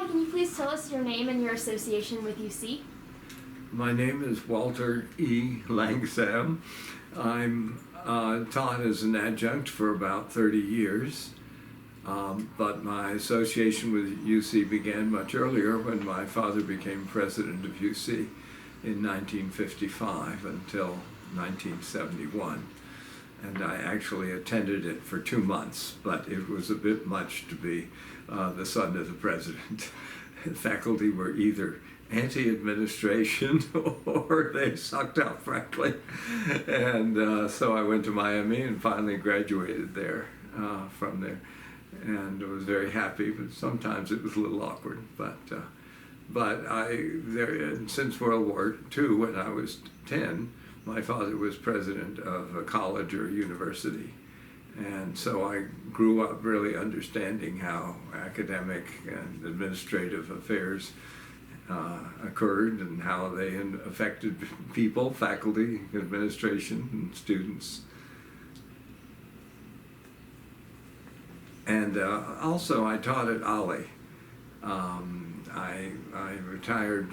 Hi, can you please tell us your name and your association with UC? My name is Walter E. Langsam. I'm taught as an adjunct for about 30 years, but my association with UC began much earlier when my father became president of UC in 1955 until 1971. And I actually attended it for 2 months, but it was a bit much to be the son of the president. Faculty were either anti-administration or they sucked up, frankly. And so I went to Miami and finally graduated there, from there. And I was very happy, but sometimes it was a little awkward. But since World War II, when I was 10, my father was president of a college or a university. And so I grew up really understanding how academic and administrative affairs occurred and how they affected people, faculty, administration, and students. And also I taught at Ollie. I retired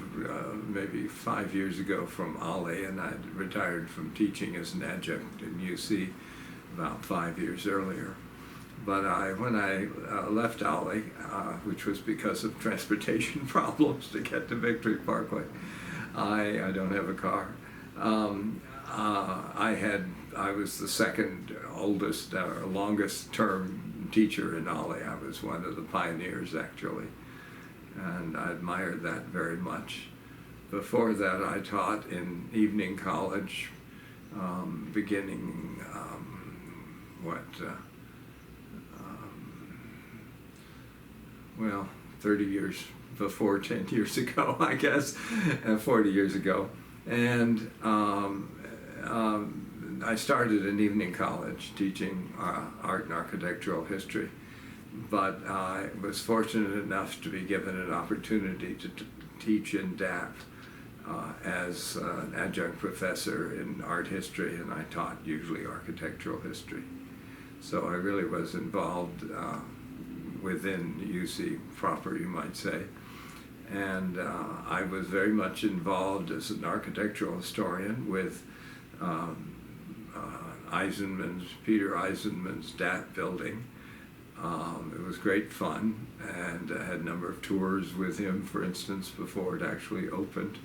maybe 5 years ago from Ollie, and I retired from teaching as an adjunct in UC about 5 years earlier. But when I left Ollie, which was because of transportation problems to get to Victory Parkway, I don't have a car. I was the second oldest or longest term teacher in Ollie. I was one of the pioneers, actually, and I admired that very much. Before that, I taught in evening college, beginning 30 years before, 10 years ago, I guess, 40 years ago. And I started in evening college teaching art and architectural history. But I was fortunate enough to be given an opportunity to teach in DAAP as an adjunct professor in art history, and I taught usually architectural history. So I really was involved within UC proper, you might say. And I was very much involved as an architectural historian with Peter Eisenman's DAAP building. It was great fun, and I had a number of tours with him, for instance, before it actually opened.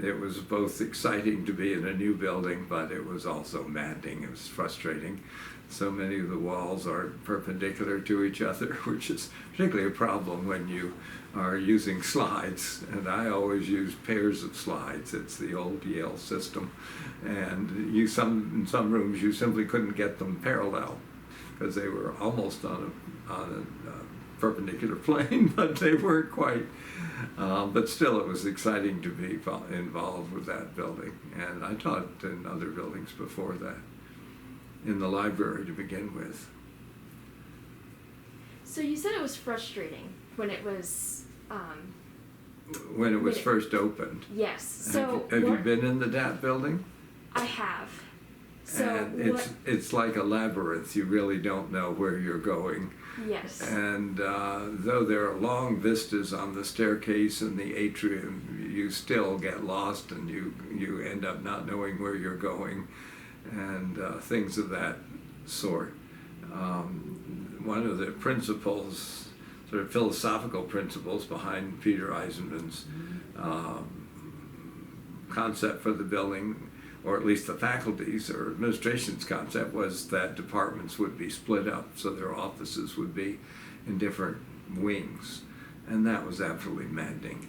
It was both exciting to be in a new building, but it was also maddening. It was frustrating. So many of the walls are perpendicular to each other, which is particularly a problem when you are using slides. And I always use pairs of slides. It's the old Yale system. And in some rooms you simply couldn't get them parallel because they were almost on a perpendicular plane, but they weren't quite. But still, it was exciting to be involved with that building. And I taught in other buildings before that, in the library to begin with. So you said it was frustrating when it was... when it was first opened. Yes. So have you been in the DAAP building? I have. So and it's like a labyrinth. You really don't know where you're going. Yes. And though there are long vistas on the staircase and the atrium, you still get lost, and you end up not knowing where you're going, and things of that sort. One of the principles, sort of philosophical principles behind Peter Eisenman's concept for the building, or at least the faculty's or administration's concept, was that departments would be split up so their offices would be in different wings. And that was absolutely maddening.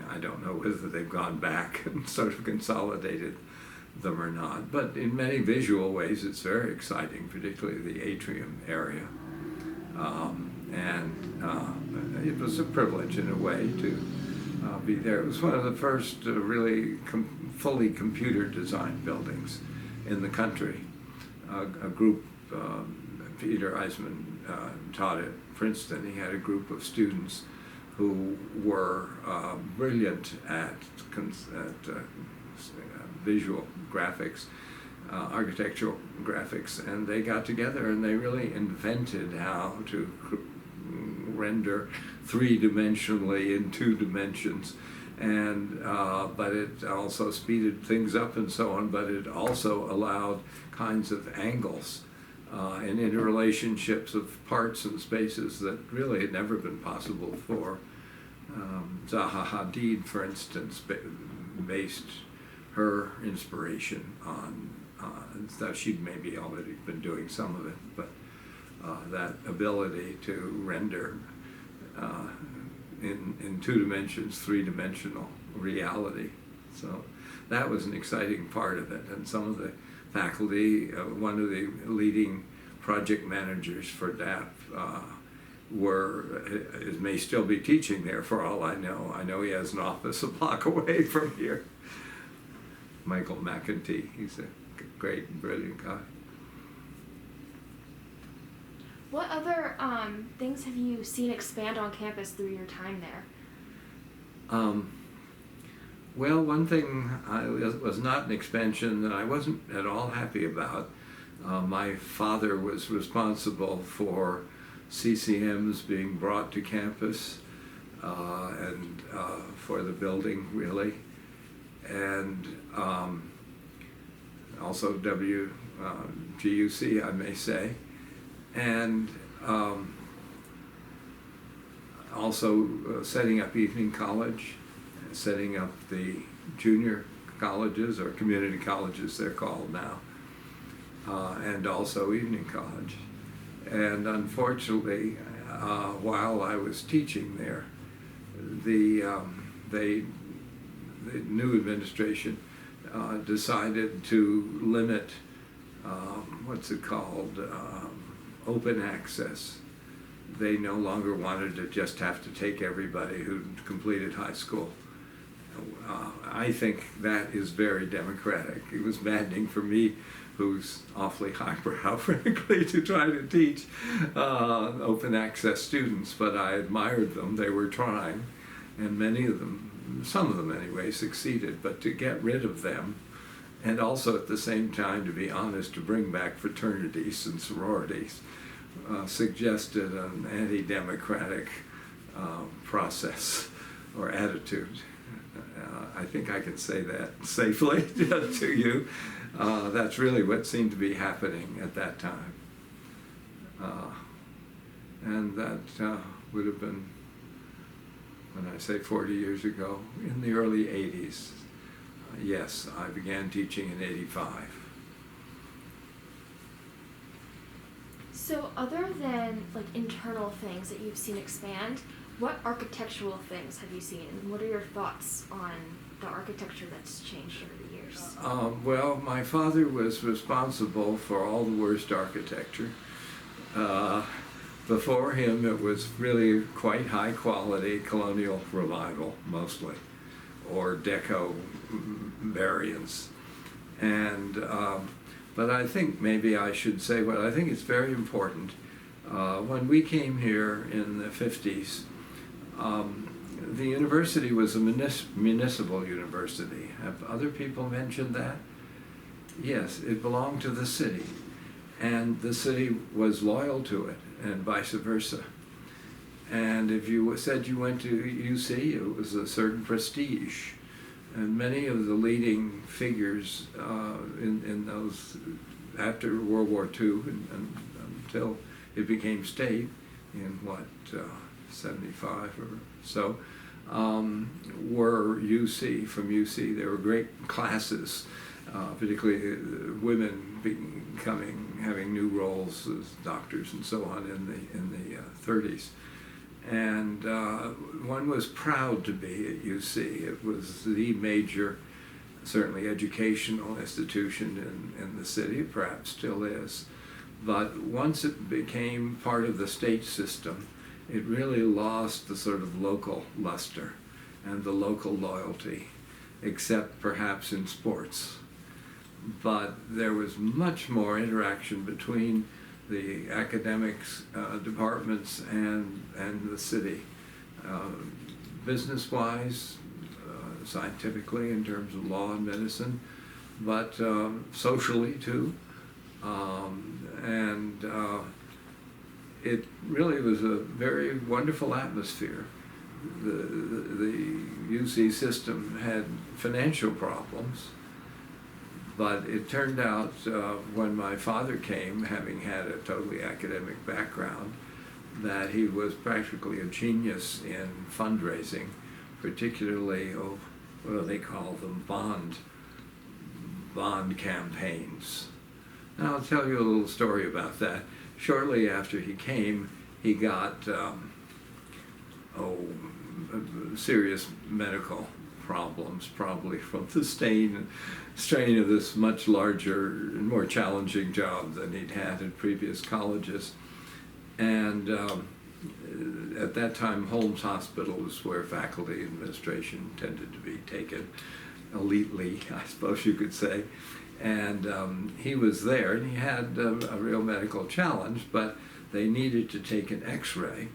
I don't know whether they've gone back and sort of consolidated them or not, but in many visual ways it's very exciting, particularly the atrium area. It was a privilege in a way to be there. It was one of the first really fully computer designed buildings in the country. A group, Peter Eisenman taught at Princeton. He had a group of students who were brilliant at visual graphics, architectural graphics, and they got together and they really invented how to render three-dimensionally in 2 dimensions. And but it also speeded things up and so on, but it also allowed kinds of angles and interrelationships of parts and spaces that really had never been possible before. Zaha Hadid, for instance, based her inspiration on that she'd maybe already been doing some of it, but that ability to render in 2 dimensions, 3-dimensional reality. So that was an exciting part of it. And some of the faculty, one of the leading project managers for DAAP, may still be teaching there for all I know. I know he has an office a block away from here. Michael McEntee, he's a great and brilliant guy. What other things have you seen expand on campus through your time there? Well, one thing was not an expansion that I wasn't at all happy about. My father was responsible for CCMs being brought to campus and for the building, really. And also WGUC, I may say. And also setting up evening college, setting up the junior colleges, or community colleges they're called now, and also evening college. And unfortunately, while I was teaching there, the new administration decided to limit what's it called, open access. They no longer wanted to just have to take everybody who'd completed high school. I think that is very democratic. It was maddening for me, who's awfully highbrow, frankly, to try to teach open access students, but I admired them. They were trying, and many of them, some of them anyway, succeeded. But to get rid of them, and also at the same time, to be honest, to bring back fraternities and sororities, suggested an anti-democratic process or attitude. I think I can say that safely to you. That's really what seemed to be happening at that time. And that would have been, when I say 40 years ago, in the early 80s. Yes, I began teaching in '85. So other than like internal things that you've seen expand, what architectural things have you seen, and what are your thoughts on the architecture that's changed over the years? Well, my father was responsible for all the worst architecture. Before him, it was really quite high quality colonial revival, mostly, or deco variants. And but I think maybe I should say what I think is very important. When we came here in the 50s, the university was a municipal university. Have other people mentioned that? Yes, it belonged to the city, and the city was loyal to it, and vice versa. And if you said you went to UC, it was a certain prestige. And many of the leading figures in those, after World War II and until it became state in what, 75 or so, were UC, from UC. There were great classes, particularly women having new roles as doctors and so on in the 30s. And one was proud to be at UC. It was the major, certainly educational institution in the city, perhaps still is. But once it became part of the state system, it really lost the sort of local luster and the local loyalty, except perhaps in sports. But there was much more interaction between the academics departments and the city, business-wise, scientifically in terms of law and medicine, but socially too. And it really was a very wonderful atmosphere. The UC system had financial problems, but it turned out when my father came, having had a totally academic background, that he was practically a genius in fundraising, particularly, what do they call them, bond campaigns. Now I'll tell you a little story about that. Shortly after he came, he got serious medical problems, probably from the strain of this much larger and more challenging job than he'd had in previous colleges. And at that time, Holmes Hospital was where faculty administration tended to be taken elitely, I suppose you could say. And he was there, and he had a real medical challenge, but they needed to take an x-ray.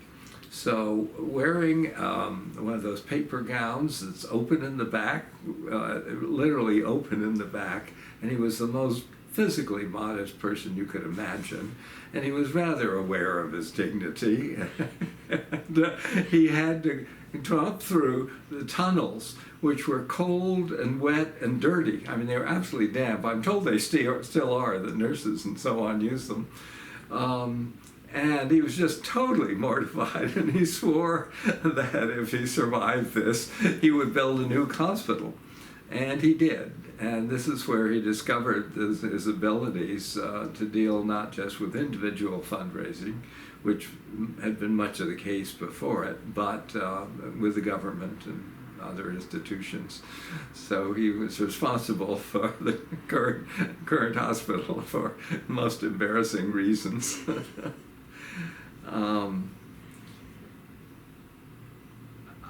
So wearing one of those paper gowns that's open in the back, literally open in the back, and he was the most physically modest person you could imagine, and he was rather aware of his dignity. And, he had to drop through the tunnels, which were cold and wet and dirty. I mean, they were absolutely damp. I'm told they still are. The nurses and so on use them. And he was just totally mortified, and he swore that if he survived this, he would build a new hospital. And he did. And this is where he discovered his abilities to deal not just with individual fundraising, which had been much of the case before it, but with the government and other institutions. So he was responsible for the current hospital for most embarrassing reasons.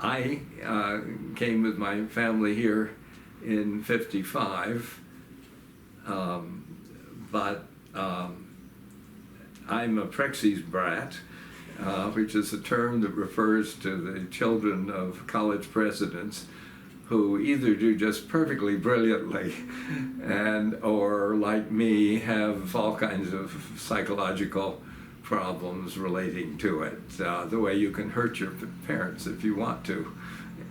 I came with my family here in '55, but I'm a Prexy's brat, which is a term that refers to the children of college presidents who either do just perfectly brilliantly or, like me, have all kinds of psychological problems relating to it. The way you can hurt your parents if you want to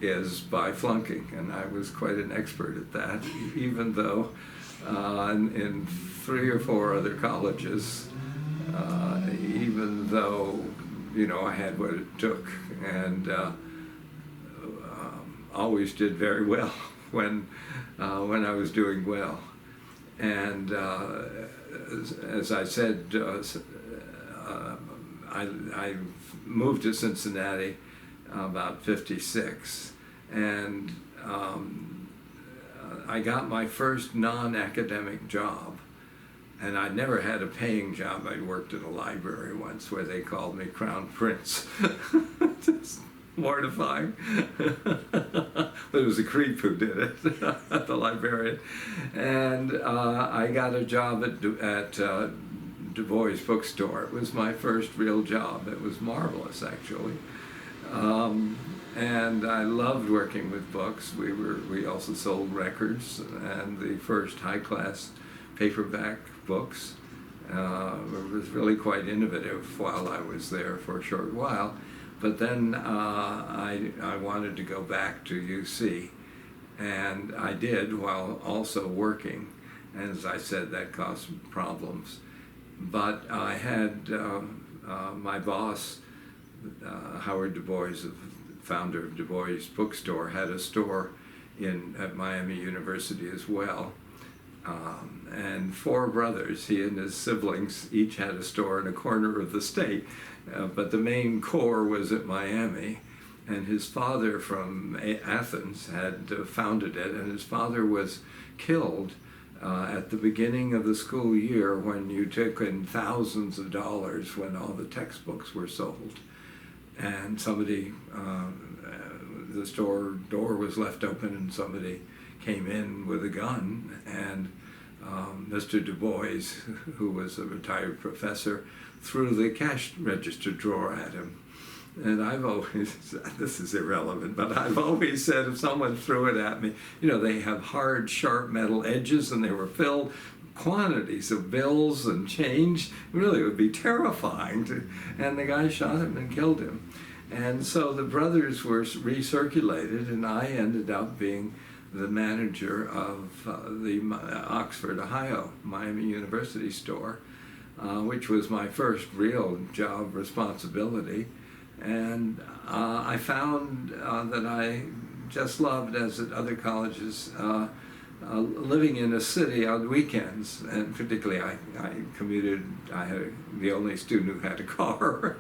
is by flunking, and I was quite an expert at that, even though in 3 or 4 other colleges, even though, you know, I had what it took, and always did very well when I was doing well. And as I said, I moved to Cincinnati about '56, and I got my first non-academic job, and I'd never had a paying job. I worked at a library once where they called me Crown Prince. Just mortifying. But it was a creep who did it, the librarian. And I got a job at Du Bois bookstore. It was my first real job. It was marvelous, actually. And I loved working with books. We also sold records and the first high-class paperback books. It was really quite innovative while I was there for a short while. But then I wanted to go back to UC, and I did while also working. And as I said, that caused problems. But I had my boss, Howard Du Bois, the founder of Du Bois Bookstore, had a store at Miami University as well. And 4 brothers, he and his siblings, each had a store in a corner of the state. But the main core was at Miami. And his father from Athens had founded it, and his father was killed at the beginning of the school year when you took in thousands of dollars when all the textbooks were sold. And somebody, the store door was left open, and somebody came in with a gun, and Mr. Du Bois, who was a retired professor, threw the cash register drawer at him. And I've always, this is irrelevant, but I've always said if someone threw it at me, you know, they have hard, sharp metal edges, and they were filled quantities of bills and change. Really, it would be terrifying. And the guy shot him and killed him. And so the brothers were recirculated, and I ended up being the manager of the Oxford, Ohio, Miami University store, which was my first real job responsibility. And I found that I just loved, as at other colleges, living in a city on weekends, and particularly I commuted. I had the only student who had a car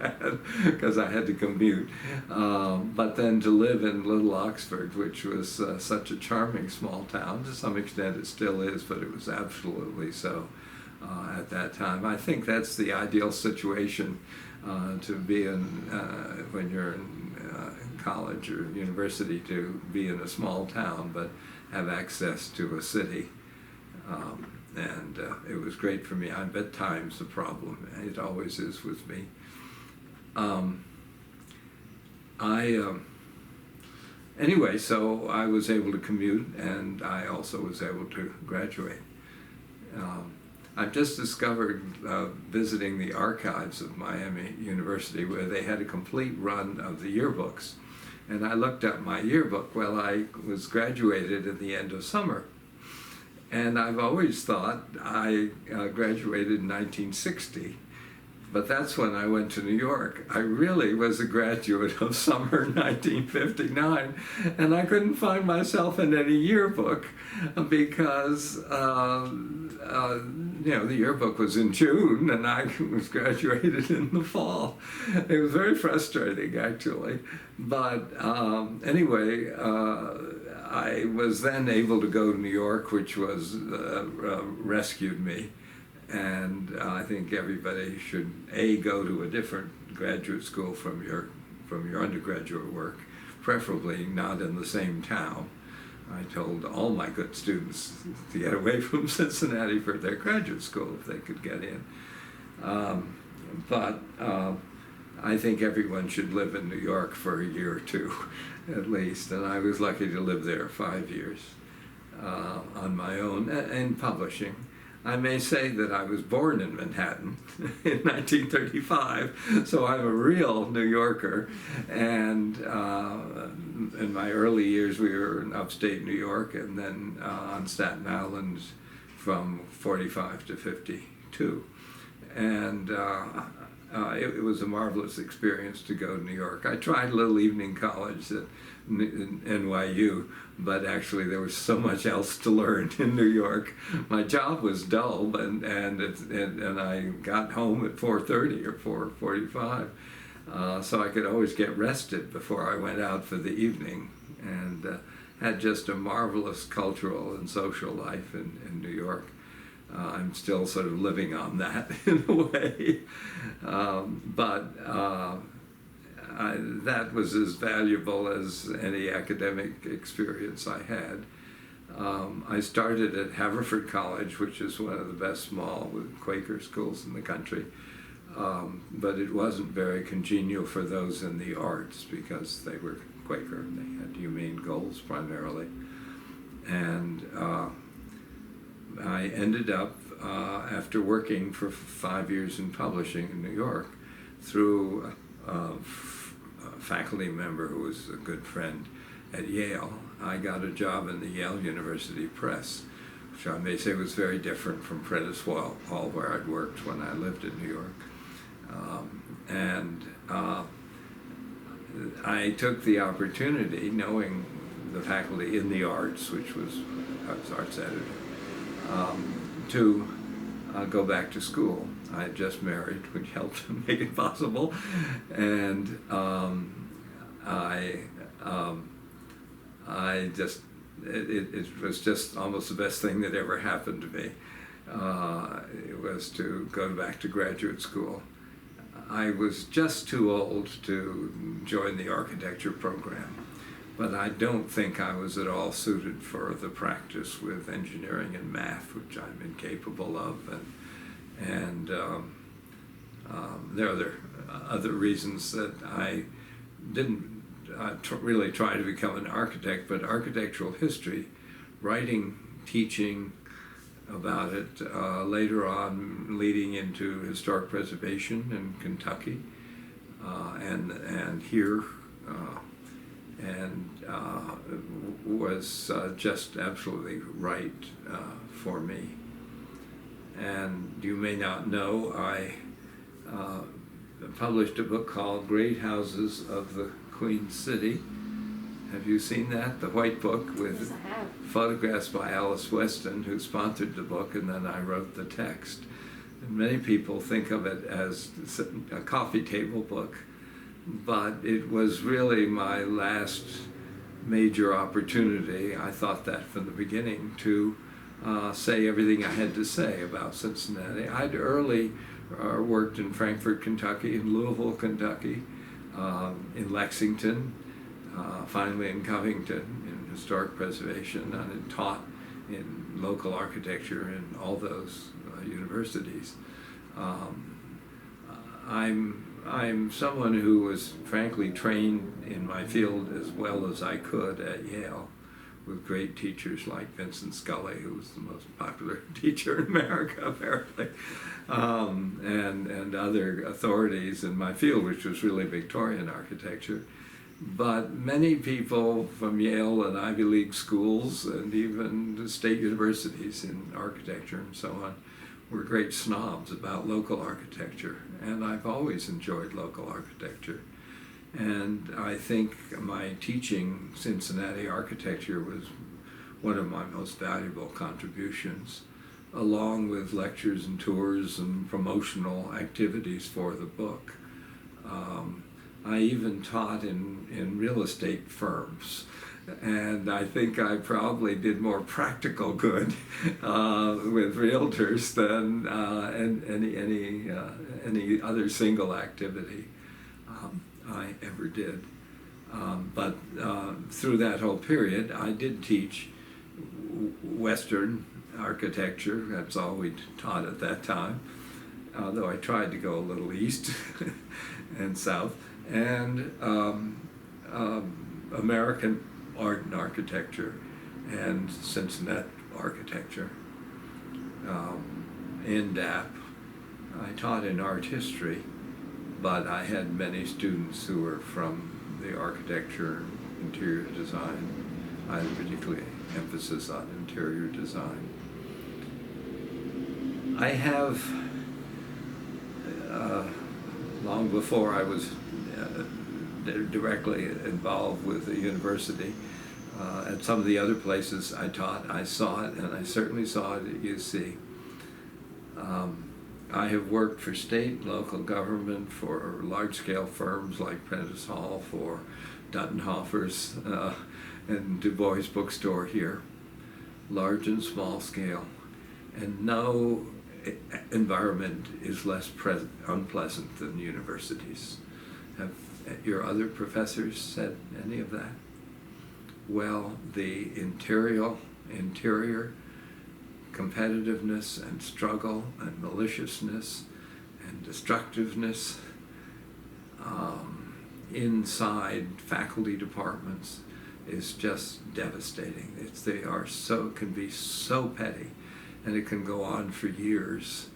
because I had to commute. But then to live in Little Oxford, which was such a charming small town, to some extent it still is, but it was absolutely so at that time. I think that's the ideal situation to be in when you're in college or university, to be in a small town, but have access to a city. And it was great for me. I bet time's the problem. It always is with me. Anyway, so I was able to commute, and I also was able to graduate. I've just discovered, visiting the archives of Miami University, where they had a complete run of the yearbooks. And I looked up my yearbook. Well, I was graduated at the end of summer. And I've always thought I graduated in 1960, but that's when I went to New York. I really was a graduate of summer 1959, and I couldn't find myself in any yearbook because the yearbook was in June, and I was graduated in the fall. It was very frustrating, actually. But anyway, I was then able to go to New York, which was rescued me. And I think everybody should, go to a different graduate school from your undergraduate work, preferably not in the same town. I told all my good students to get away from Cincinnati for their graduate school if they could get in. But I think everyone should live in New York for a year or two, at least. And I was lucky to live there 5 years on my own in publishing. I may say that I was born in Manhattan in 1935, so I'm a real New Yorker. And in my early years, we were in upstate New York, and then on Staten Island from 45 to 52. And it was a marvelous experience to go to New York. I tried a little evening college at NYU, but actually there was so much else to learn in New York. My job was dull, and I got home at 4:30 or 4:45, so I could always get rested before I went out for the evening, and had just a marvelous cultural and social life in New York. I'm still sort of living on that in a way, but that was as valuable as any academic experience I had. I started at Haverford College, which is one of the best small Quaker schools in the country, but it wasn't very congenial for those in the arts because they were Quaker. They had humane goals primarily. And I ended up, after working for 5 years in publishing in New York, through a faculty member who was a good friend at Yale, I got a job in the Yale University Press, which I may say was very different from Prentice Hall, where I'd worked when I lived in New York. I took the opportunity, knowing the faculty in the arts, I was arts editor, to go back to school. I had just married, which helped make it possible, and it was just almost the best thing that ever happened to me. It was to go back to graduate school. I was just too old to join the architecture program, but I don't think I was at all suited for the practice with engineering and math, which I'm incapable of, and there are other reasons that I didn't really try to become an architect, but architectural history, writing, teaching, about it. Later on, leading into historic preservation in Kentucky, and here, and was just absolutely right for me. And you may not know, I published a book called Great Houses of the Queen City. Have you seen that? The white book with Yes, I have. photographs by Alice Weston, who sponsored the book, and then I wrote the text. And many people think of it as a coffee table book, but it was really my last major opportunity, I thought that from the beginning, to say everything I had to say about Cincinnati. I'd early worked in Frankfort, Kentucky, in Louisville, Kentucky, in Lexington, finally in Covington, in historic preservation, and had taught in local architecture in all those universities. I'm someone who was frankly trained in my field as well as I could at Yale, with great teachers like Vincent Scully, who was the most popular teacher in America, apparently, and other authorities in my field, which was really Victorian architecture. But many people from Yale and Ivy League schools and even the state universities in architecture and so on were great snobs about local architecture, and I've always enjoyed local architecture. And I think my teaching Cincinnati architecture was one of my most valuable contributions, along with lectures and tours and promotional activities for the book. I even taught in real estate firms, and I think I probably did more practical good with realtors than any other single activity I ever did. But through that whole period, I did teach Western architecture. That's all we taught at that time, although I tried to go a little east and south, and American art and architecture and Cincinnati architecture. In DAAP, I taught in art history, but I had many students who were from the architecture and interior design. I had a particular emphasis on interior design. I have, long before I was directly involved with the university, at some of the other places I taught, I saw it, and I certainly saw it at UC. I have worked for state and local government, for large-scale firms like Prentice Hall, for Duttenhofer's and Du Bois bookstore here, large and small scale, and no environment is less unpleasant than universities. Have your other professors said any of that? Well, the interior competitiveness and struggle and maliciousness and destructiveness inside faculty departments is just devastating. Can be so petty, and it can go on for years.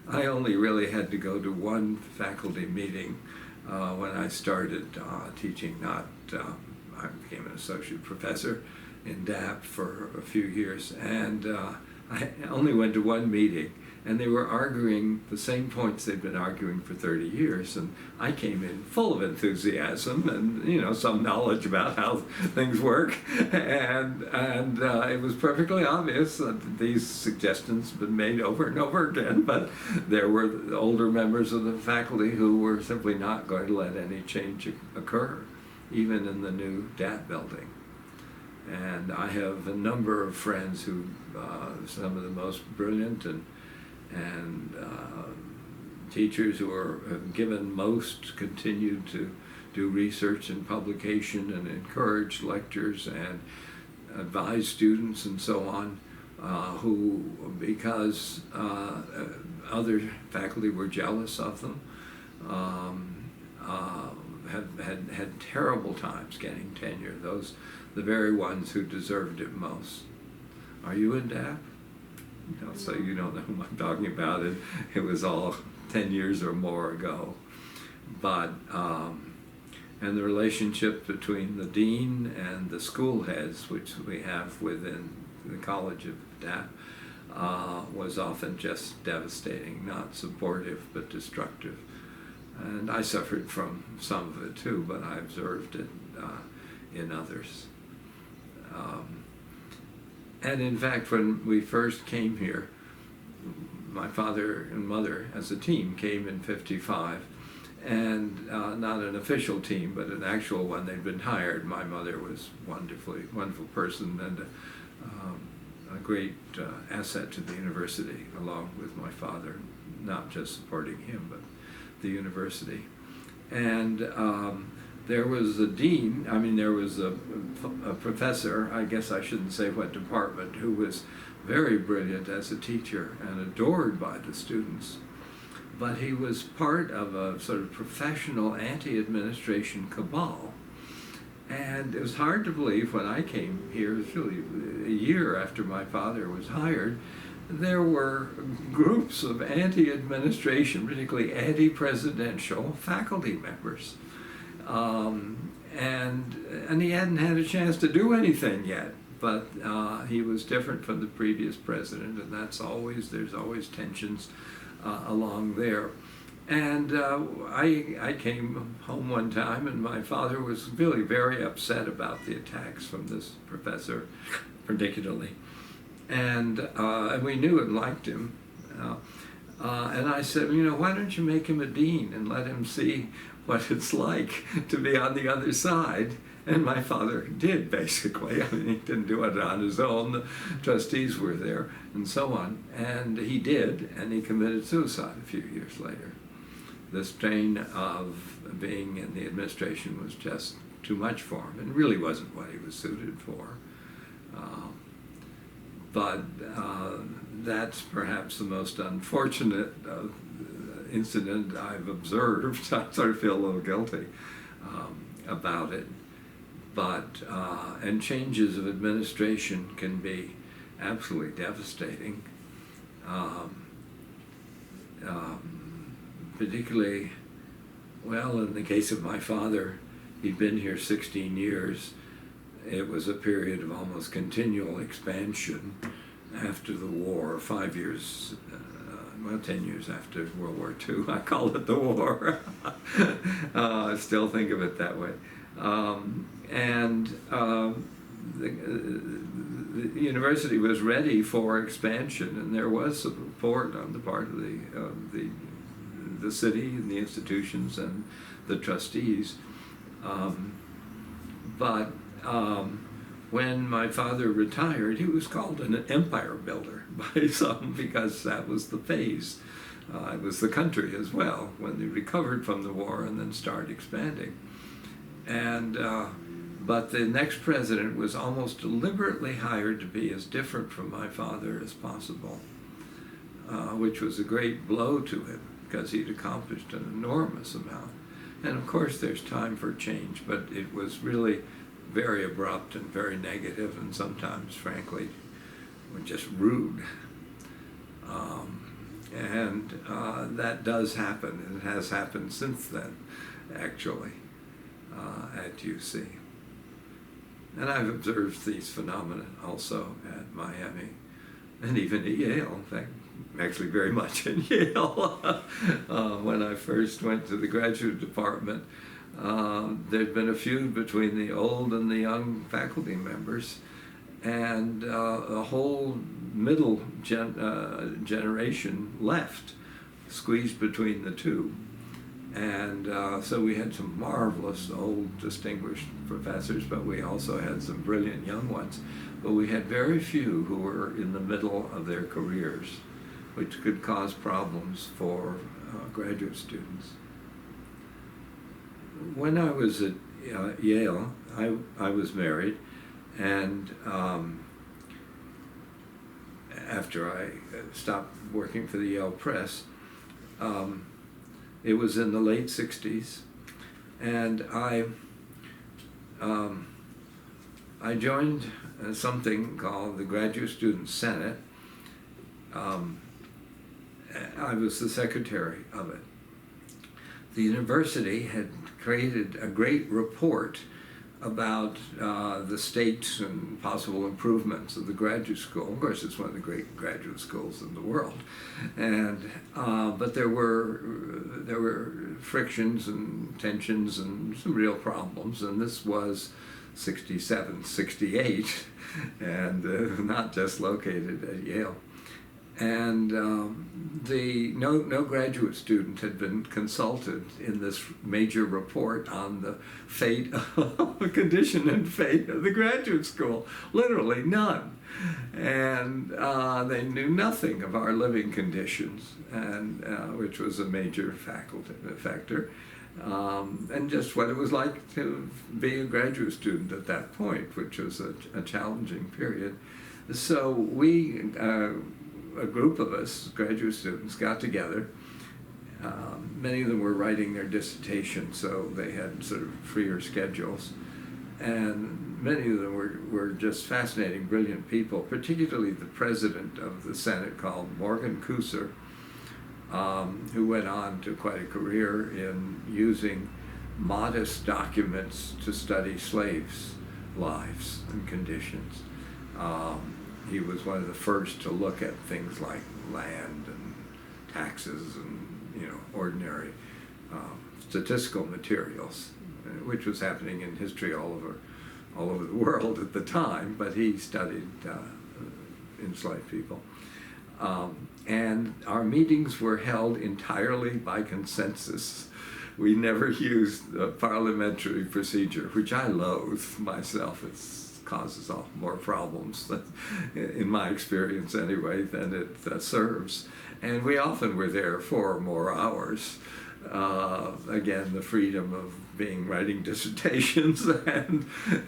I only really had to go to one faculty meeting when I started teaching. I became an associate professor in DAAP for a few years, and I only went to one meeting, and they were arguing the same points they'd been arguing for 30 years, and I came in full of enthusiasm and some knowledge about how things work, and it was perfectly obvious that these suggestions had been made over and over again, but there were older members of the faculty who were simply not going to let any change occur, even in the new DAAP building. And I have a number of friends who, some of the most brilliant and teachers who have given most, continued to do research and publication and encourage lectures and advise students and so on, who, because other faculty were jealous of them, have had terrible times getting tenure. The very ones who deserved it most. Are you in DAAP? So you don't know who I'm talking about. It was all 10 years or more ago. But, and the relationship between the dean and the school heads, which we have within the College of DAAP, was often just devastating, not supportive, but destructive. And I suffered from some of it too, but I observed it in others. And in fact, when we first came here, my father and mother as a team came in '55, and not an official team, but an actual one. They'd been hired. My mother was wonderful person and a great asset to the university, along with my father, not just supporting him, but the university. And there was a dean, there was a professor, I guess I shouldn't say what department, who was very brilliant as a teacher and adored by the students. But he was part of a sort of professional anti-administration cabal. And it was hard to believe when I came here, it was really a year after my father was hired, there were groups of anti-administration, particularly anti-presidential faculty members. And he hadn't had a chance to do anything yet, but he was different from the previous president, and there's always tensions along there. And I came home one time, and my father was really very upset about the attacks from this professor, particularly. And we knew and liked him. And I said, why don't you make him a dean and let him see what it's like to be on the other side? And my father did, basically. He didn't do it on his own. The trustees were there and so on. And he did, and he committed suicide a few years later. The strain of being in the administration was just too much for him, and really wasn't what he was suited for. But that's perhaps the most unfortunate incident I've observed. I sort of feel a little guilty about it. But, and changes of administration can be absolutely devastating. Particularly, well, in the case of my father, he'd been here 16 years. It was a period of almost continual expansion after the war, 5 years, 10 years after World War II. I call it the war. I still think of it that way. The university was ready for expansion, and there was support on the part of the city and the institutions and the trustees. But when my father retired, he was called an empire builder by some, because that was the phase. It was the country as well, when they recovered from the war and then started expanding. And but the next president was almost deliberately hired to be as different from my father as possible, which was a great blow to him, because he'd accomplished an enormous amount. And of course there's time for change, but it was really very abrupt and very negative, and sometimes, frankly, just rude. That does happen, and it has happened since then, actually, at UC. And I've observed these phenomena also at Miami, and even at Yale. In fact, actually very much in Yale. When I first went to the graduate department, there'd been a feud between the old and the young faculty members, and a whole middle generation left, squeezed between the two. And so we had some marvelous old distinguished professors, but we also had some brilliant young ones. But we had very few who were in the middle of their careers, which could cause problems for graduate students. When I was at Yale, I was married, and after I stopped working for the Yale Press, it was in the late 60s, and I joined something called the Graduate Student Senate, I was the secretary of it. The university had created a great report about the states and possible improvements of the graduate school. Of course, it's one of the great graduate schools in the world, and but there were frictions and tensions and some real problems. And this was 67, 68, and not just located at Yale. And no graduate student had been consulted in this major report on the fate of the condition and fate of the graduate school. Literally none. And they knew nothing of our living conditions, and which was a major factor, and just what it was like to be a graduate student at that point, which was a challenging period. So we, a group of us, graduate students, got together. Many of them were writing their dissertation, so they had sort of freer schedules. And many of them were just fascinating, brilliant people, particularly the president of the Senate, called Morgan Cooser, who went on to quite a career in using modest documents to study slaves' lives and conditions. He was one of the first to look at things like land and taxes and ordinary statistical materials, which was happening in history all over the world at the time. But he studied enslaved people, and our meetings were held entirely by consensus. We never used the parliamentary procedure, which I loathe myself. It causes more problems, in my experience anyway, than it serves. And we often were there 4 or more hours. Again, the freedom of writing dissertations, and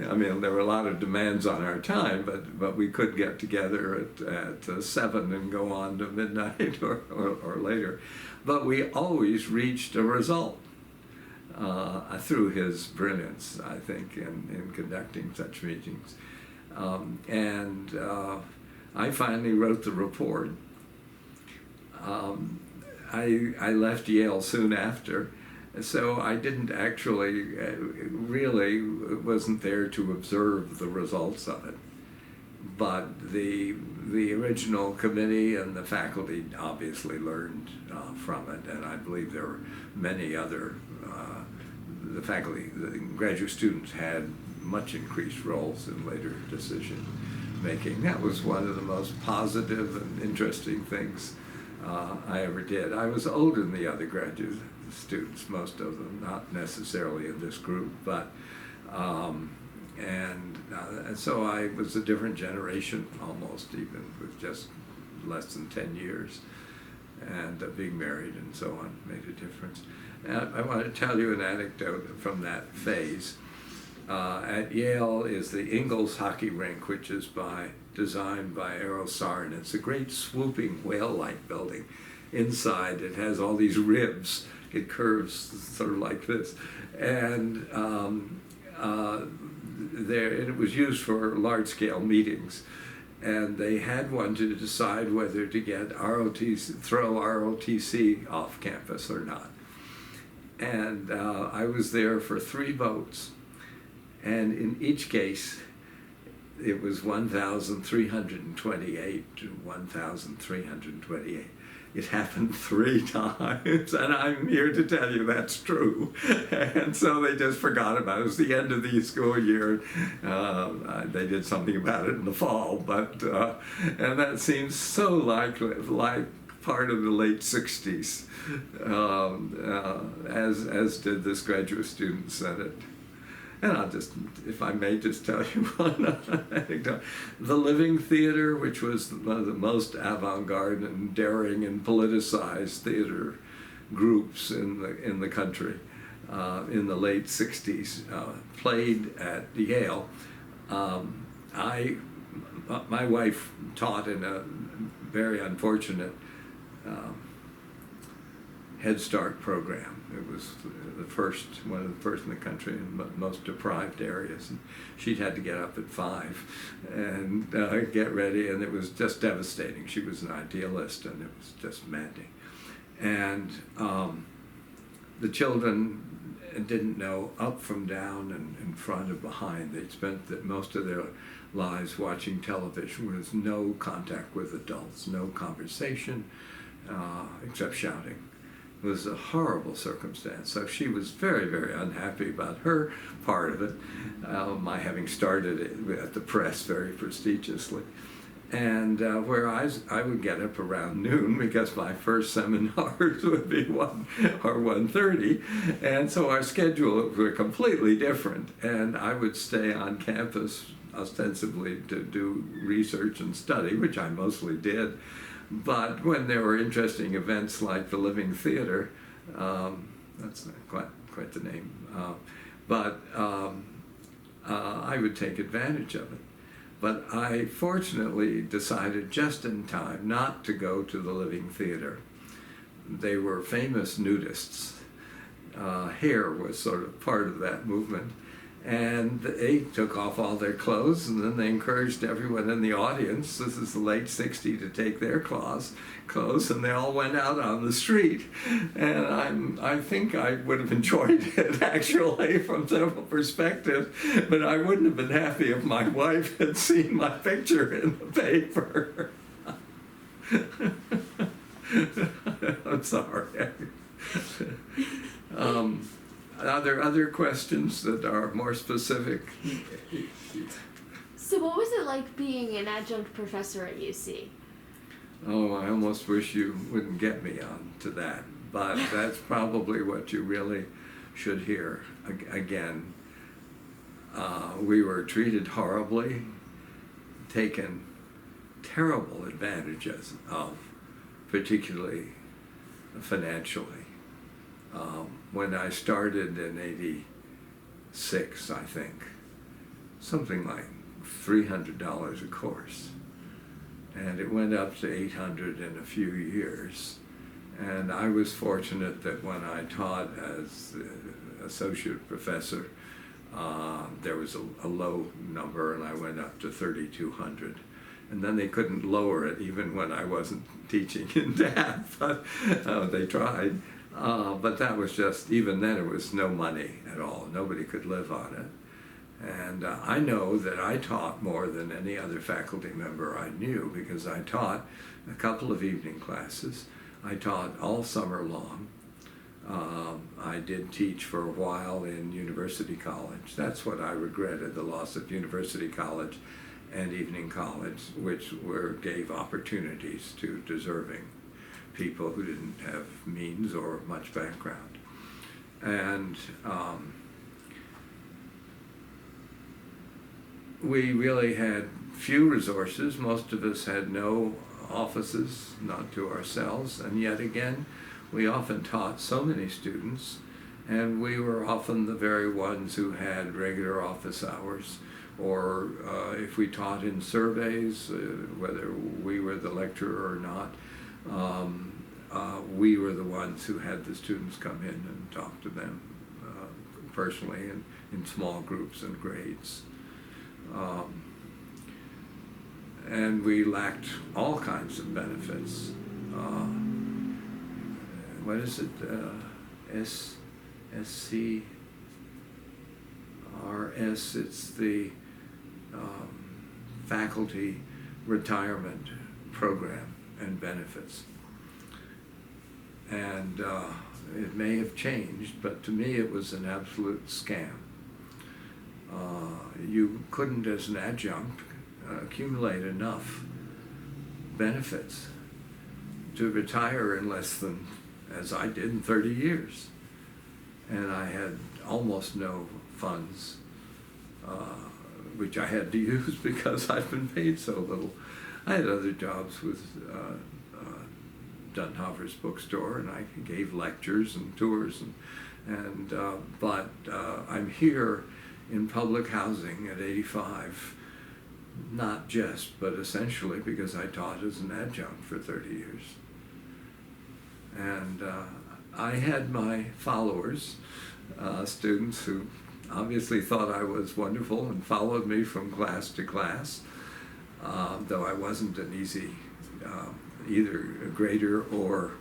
I mean, there were a lot of demands on our time, but we could get together at 7 and go on to midnight or later. But we always reached a result through his brilliance, I think, in conducting such meetings. And I finally wrote the report. I left Yale soon after, so I didn't actually, really wasn't there to observe the results of it. But the original committee and the faculty obviously learned from it, and I believe there were many other, the faculty, the graduate students had much increased roles in later decision making. That was one of the most positive and interesting things I ever did. I was older than the other graduate students, most of them, not necessarily in this group, but and so I was a different generation almost, even with just less than 10 years, and being married and so on made a difference. And I want to tell you an anecdote from that phase. At Yale is the Ingalls hockey rink, which is designed by Eero Saarinen. It's a great swooping whale-like building. Inside it has all these ribs. It curves sort of like this. And it was used for large-scale meetings. And they had one to decide whether to get throw ROTC off campus or not. And I was there for 3 votes. And in each case, it was 1,328 to 1,328. It happened 3 times, and I'm here to tell you that's true. And so they just forgot about it. It was the end of the school year. They did something about it in the fall, but and that seems so like part of the late 60s, as did this graduate student senate. And I'll just, if I may, just tell you one anecdote. The Living Theater, which was one of the most avant-garde and daring and politicized theater groups in the country in the late 60s, played at Yale. My wife taught in a very unfortunate Head Start program. It was one of the first in the country in most deprived areas. And she'd had to get up at 5 and get ready, and it was just devastating. She was an idealist, and it was just maddening. And the children didn't know up from down and in front and behind. They'd spent most of their lives watching television with no contact with adults, no conversation except shouting. It was a horrible circumstance. So she was very, very unhappy about her part of it, my having started it at the press very prestigiously. And where I would get up around noon because my first seminars would be 1 or 1:30, and so our schedules were completely different. And I would stay on campus ostensibly to do research and study, which I mostly did. But when there were interesting events like the Living Theater, that's not quite the name, I would take advantage of it. But I fortunately decided just in time not to go to the Living Theater. They were famous nudists. Hair was sort of part of that movement. And they took off all their clothes, and then they encouraged everyone in the audience, this is the late 60s, to take their clothes, and they all went out on the street. And I think I would have enjoyed it, actually, from several perspectives, but I wouldn't have been happy if my wife had seen my picture in the paper. I'm sorry. Are there other questions that are more specific? So what was it like being an adjunct professor at UC? Oh, I almost wish you wouldn't get me on to that, but that's probably what you really should hear. Again, we were treated horribly, taken terrible advantages of, particularly financially. When I started in '86, I think, something like $300 a course. And it went up to $800 in a few years. And I was fortunate that when I taught as associate professor, there was a low number, and I went up to $3,200. And then they couldn't lower it even when I wasn't teaching in DAAP, but they tried. But that was just, even then it was no money at all. Nobody could live on it. And I know that I taught more than any other faculty member I knew, because I taught a couple of evening classes. I taught all summer long. I did teach for a while in University College. That's what I regretted, the loss of University College and evening college, which gave opportunities to deserving people who didn't have means or much background. And we really had few resources. Most of us had no offices, not to ourselves, and yet again, we often taught so many students, and we were often the very ones who had regular office hours, or if we taught in surveys, whether we were the lecturer or not, we were the ones who had the students come in and talk to them personally and in small groups and grades. And we lacked all kinds of benefits. What is it? SCRS, it's the faculty retirement program and benefits. And it may have changed, but to me it was an absolute scam. You couldn't, as an adjunct, accumulate enough benefits to retire in less than, as I did, in 30 years. And I had almost no funds, which I had to use because I'd been paid so little. I had other jobs with Dunhover's bookstore, and I gave lectures and tours, but I'm here in public housing at 85, not just, but essentially because I taught as an adjunct for 30 years. And I had my followers, students who obviously thought I was wonderful and followed me from class to class, though I wasn't an easy either grader or,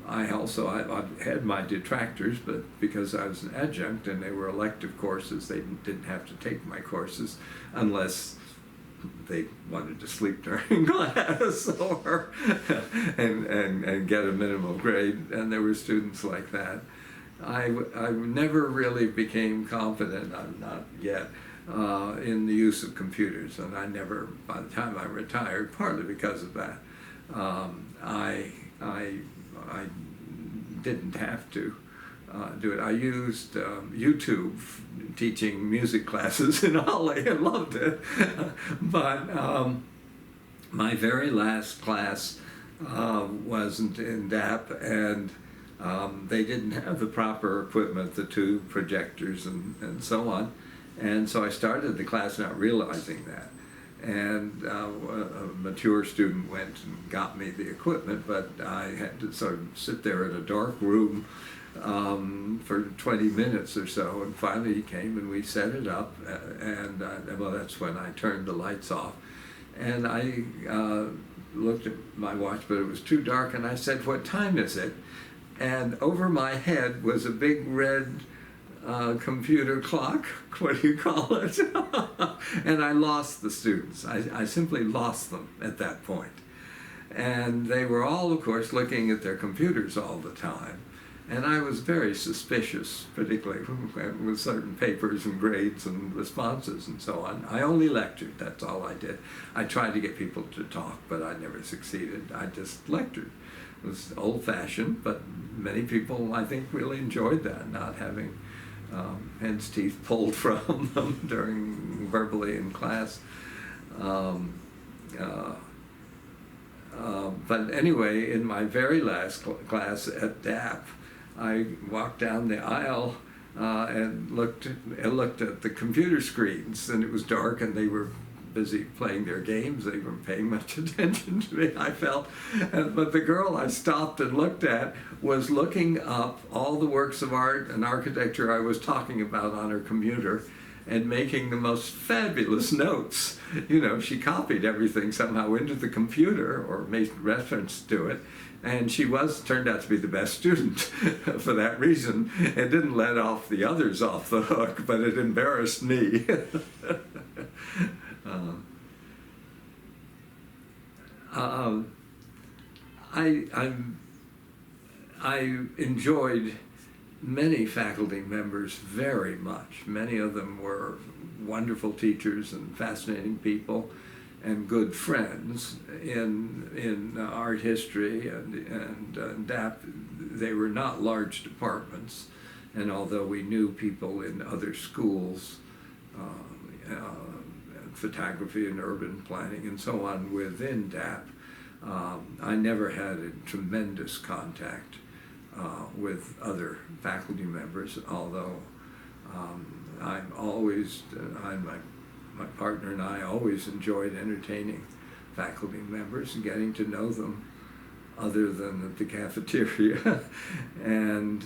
I also I had my detractors, but because I was an adjunct and they were elective courses, they didn't have to take my courses unless they wanted to sleep during class or and get a minimal grade, and there were students like that. I never really became confident, I'm not yet, in the use of computers, and I never, by the time I retired, partly because of that, I didn't have to do it. I used YouTube teaching music classes in Holly and loved it. But my very last class wasn't in DAAP, and they didn't have the proper equipment, the two projectors and so on. And so I started the class not realizing that. And a mature student went and got me the equipment, but I had to sort of sit there in a dark room for 20 minutes or so, and finally he came and we set it up, and well, that's when I turned the lights off. And I looked at my watch, but it was too dark, and I said, "What time is it?" And over my head was a big red computer clock, what do you call it? And I lost the students. I simply lost them at that point. And they were all, of course, looking at their computers all the time. And I was very suspicious, particularly with certain papers and grades and responses and so on. I only lectured, that's all I did. I tried to get people to talk, but I never succeeded. I just lectured. It was old-fashioned, but many people, I think, really enjoyed that, not having hen's teeth pulled from them during verbally in class. But anyway, in my very last class at DAAP, I walked down the aisle and looked at the computer screens, and it was dark, and they were busy playing their games. They weren't paying much attention to me, I felt. But the girl I stopped and looked at was looking up all the works of art and architecture I was talking about on her computer and making the most fabulous notes. You know, she copied everything somehow into the computer or made reference to it. And she turned out to be the best student for that reason. It didn't let off the others off the hook, but it embarrassed me. I enjoyed many faculty members very much. Many of them were wonderful teachers and fascinating people and good friends in art history and DAAP. They were not large departments, and although we knew people in other schools, photography and urban planning and so on within DAAP, I never had a tremendous contact with other faculty members, although my partner and I always enjoyed entertaining faculty members and getting to know them other than at the cafeteria. And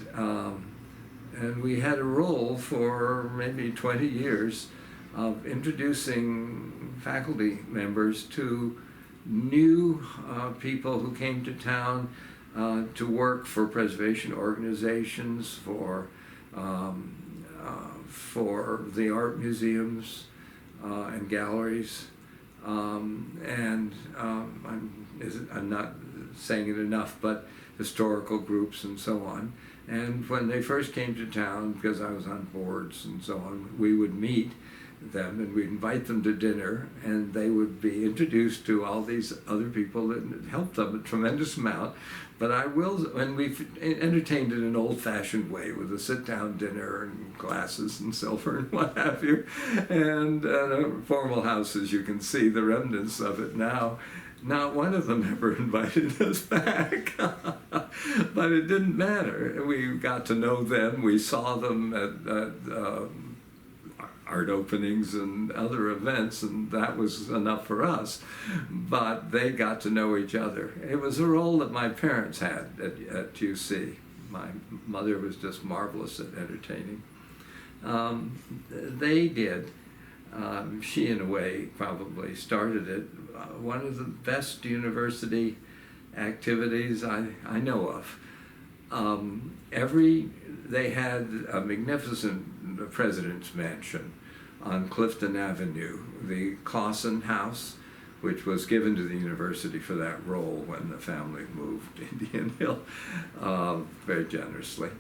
we had a role for maybe 20 years of introducing faculty members to new people who came to town to work for preservation organizations, for the art museums and galleries, and I'm not saying it enough, but historical groups and so on. And when they first came to town, because I was on boards and so on, we would meet them and we'd invite them to dinner, and they would be introduced to all these other people that helped them a tremendous amount. But and we've entertained in an old-fashioned way with a sit-down dinner and glasses and silver and what have you, and a formal house, as you can see the remnants of it now. Not one of them ever invited us back, but it didn't matter. We got to know them. We saw them at art openings and other events, and that was enough for us. But they got to know each other. It was a role that my parents had at UC. My mother was just marvelous at entertaining. They did. She, in a way, probably started it. One of the best university activities I know of. They had a magnificent president's mansion on Clifton Avenue, the Clausen House, which was given to the university for that role when the family moved to Indian Hill, very generously.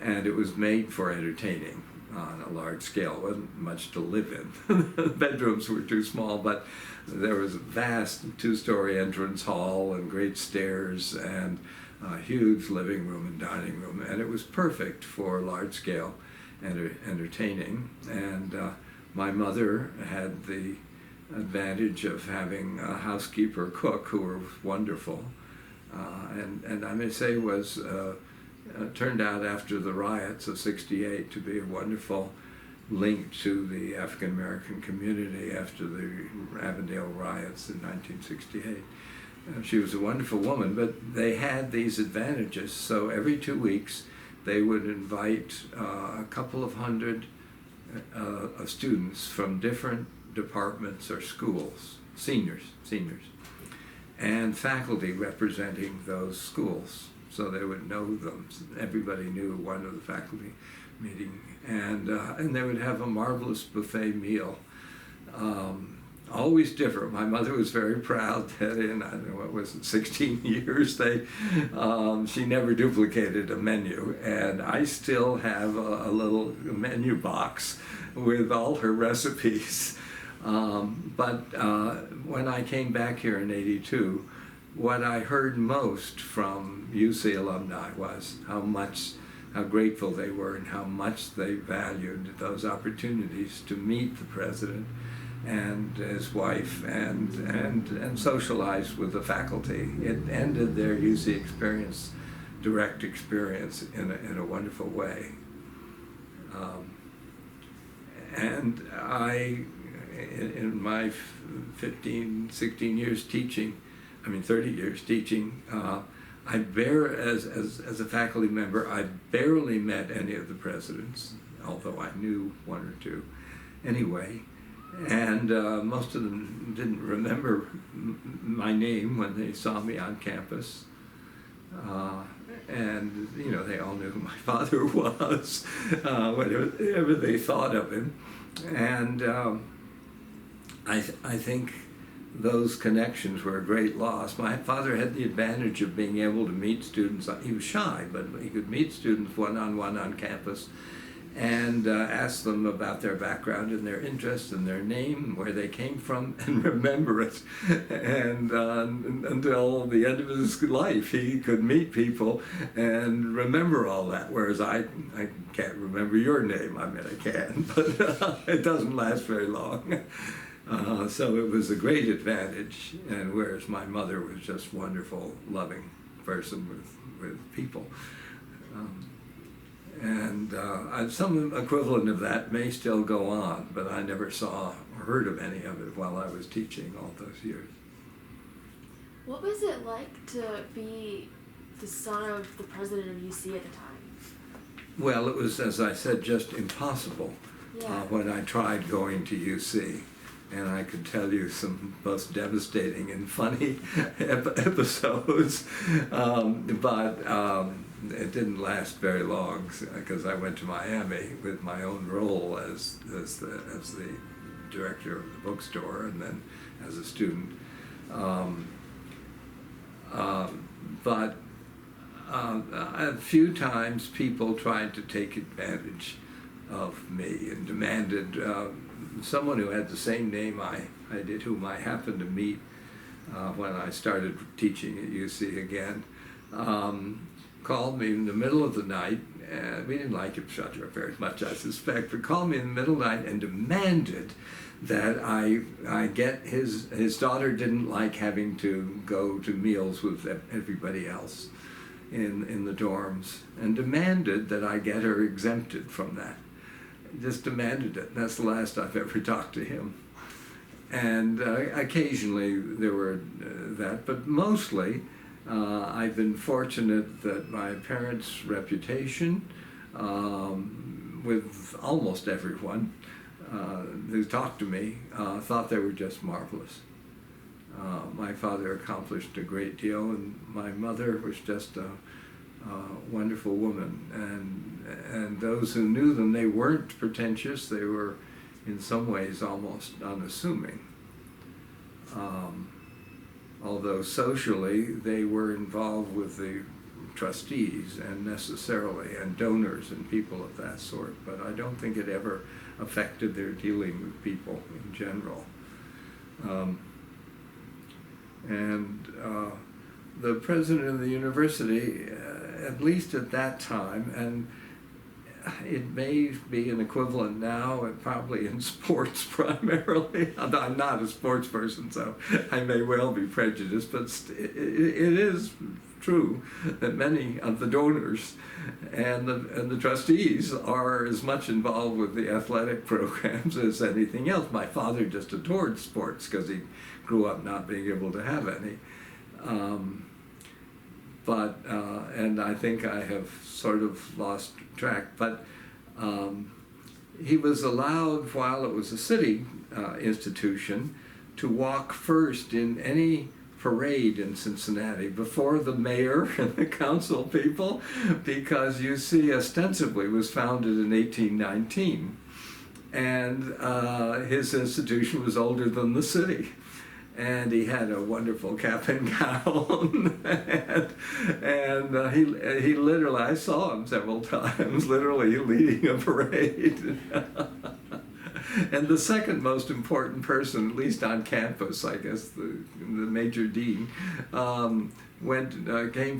And it was made for entertaining on a large scale. It wasn't much to live in. The bedrooms were too small, but there was a vast two-story entrance hall and great stairs and a huge living room and dining room, and it was perfect for large-scale entertaining. And my mother had the advantage of having a housekeeper cook who were wonderful, and I may say was turned out after the riots of '68 to be a wonderful link to the African American community after the Avondale riots in 1968. She was a wonderful woman, but they had these advantages. So every 2 weeks, they would invite a couple of hundred students from different departments or schools, seniors, and faculty representing those schools. So they would know them. Everybody knew one of the faculty meeting, and they would have a marvelous buffet meal. Always different. My mother was very proud that in, I don't know, what was it, 16 years, she never duplicated a menu. And I still have a little menu box with all her recipes. But when I came back here in '82, what I heard most from UC alumni was how grateful they were and how much they valued those opportunities to meet the president and his wife and socialize with the faculty. It ended their UC experience, direct experience, in a wonderful way. And in my 15, 16 years teaching, 30 years teaching, as a faculty member, I barely met any of the presidents, although I knew one or two anyway. And most of them didn't remember my name when they saw me on campus. And, they all knew who my father was, whatever they thought of him. And I think those connections were a great loss. My father had the advantage of being able to meet students. He was shy, but he could meet students one-on-one on campus and ask them about their background and their interests and their name, where they came from, and remember it. And until the end of his life, he could meet people and remember all that, whereas I can't remember your name. I can, but it doesn't last very long. So it was a great advantage, and whereas my mother was just wonderful, loving person with people. And some equivalent of that may still go on, but I never saw or heard of any of it while I was teaching all those years. What was it like to be the son of the president of UC at the time? Well, it was, as I said, just impossible when I tried going to UC. And I could tell you some most devastating and funny episodes, but it didn't last very long because I went to Miami with my own role as the director of the bookstore and then as a student. But a few times people tried to take advantage of me and demanded someone who had the same name I did, whom I happened to meet when I started teaching at UC again, called me in the middle of the night. We didn't like each other very much, I suspect, but called me in the middle of the night and demanded that I get his daughter didn't like having to go to meals with everybody else in the dorms, and demanded that I get her exempted from that. just demanded it. That's the last I've ever talked to him. And occasionally there were that, but mostly I've been fortunate that my parents' reputation with almost everyone who talked to me thought they were just marvelous. My father accomplished a great deal, and my mother was just a wonderful woman. And those who knew them, they weren't pretentious. They were, in some ways, almost unassuming. Although socially, they were involved with the trustees and donors and people of that sort. But I don't think it ever affected their dealing with people in general. The president of the university, at least at that time, and it may be an equivalent now, probably in sports primarily. I'm not a sports person, so I may well be prejudiced, but it is true that many of the donors and the trustees are as much involved with the athletic programs as anything else. My father just adored sports because he grew up not being able to have any. And I think I have sort of lost track, but he was allowed, while it was a city institution, to walk first in any parade in Cincinnati before the mayor and the council people, because UC ostensibly was founded in 1819, and his institution was older than the city. And he had a wonderful cap and gown, and he literally, I saw him several times, literally leading a parade. And the second most important person, at least on campus, I guess, the major dean, came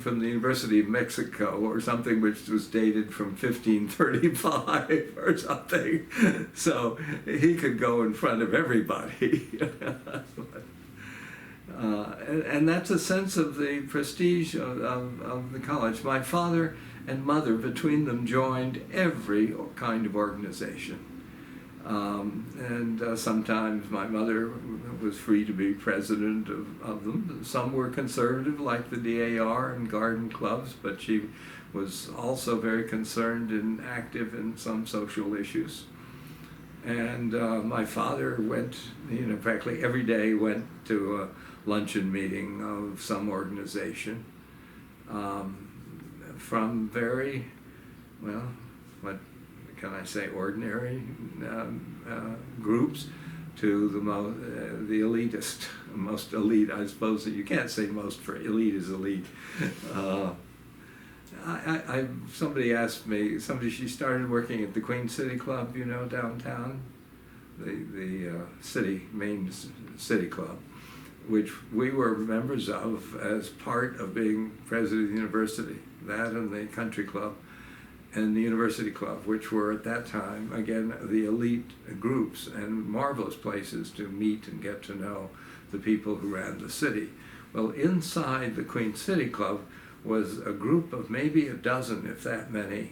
from the University of Mexico or something, which was dated from 1535 or something. So he could go in front of everybody. And that's a sense of the prestige of the college. My father and mother, between them, joined every kind of organization. Sometimes my mother was free to be president of them. Some were conservative, like the DAR and garden clubs, but she was also very concerned and active in some social issues. And my father went, practically every day went to a luncheon meeting of some organization, from very, well, what can I say, ordinary groups to the elitist, most elite, I suppose. That you can't say most, for elite is elite. Somebody asked me, she started working at the Queen City Club, downtown, the main city club, which we were members of as part of being president of the university, that and the country club and the university club, which were at that time, again, the elite groups and marvelous places to meet and get to know the people who ran the city. Well, inside the Queen City Club was a group of maybe a dozen, if that many,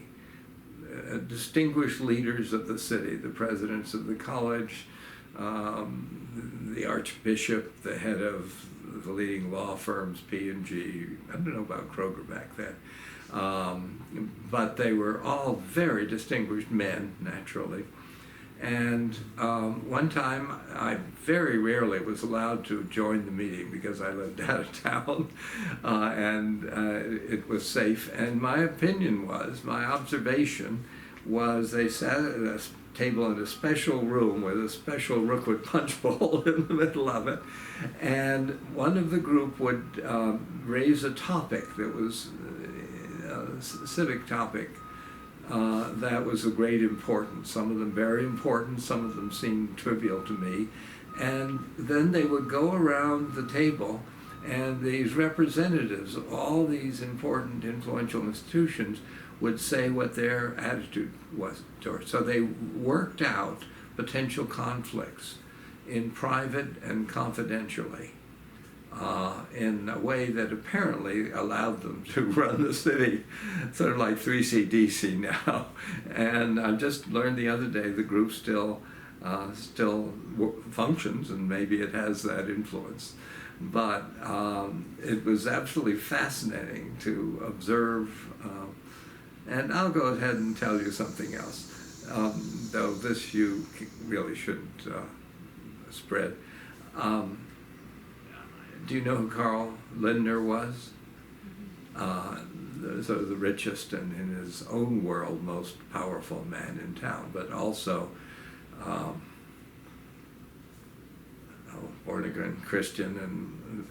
distinguished leaders of the city, the presidents of the college, the archbishop, the head of the leading law firms, P&G. I don't know about Kroger back then. But they were all very distinguished men, naturally. And one time, I very rarely was allowed to join the meeting because I lived out of town, and it was safe. And my observation was they sat at a table in a special room with a special Rookwood punch bowl in the middle of it, and one of the group would raise a topic that was a civic topic that was of great importance. Some of them very important, some of them seemed trivial to me. And then they would go around the table, and these representatives of all these important, influential institutions would say what their attitude was towards. So they worked out potential conflicts in private and confidentially. in a way that apparently allowed them to run the city, sort of like 3CDC now. And I just learned the other day the group still functions, and maybe it has that influence. But it was absolutely fascinating to observe. And I'll go ahead and tell you something else, though this you really shouldn't spread. Do you know who Carl Lindner was? Sort of the richest and, in his own world, most powerful man in town, but also born again Christian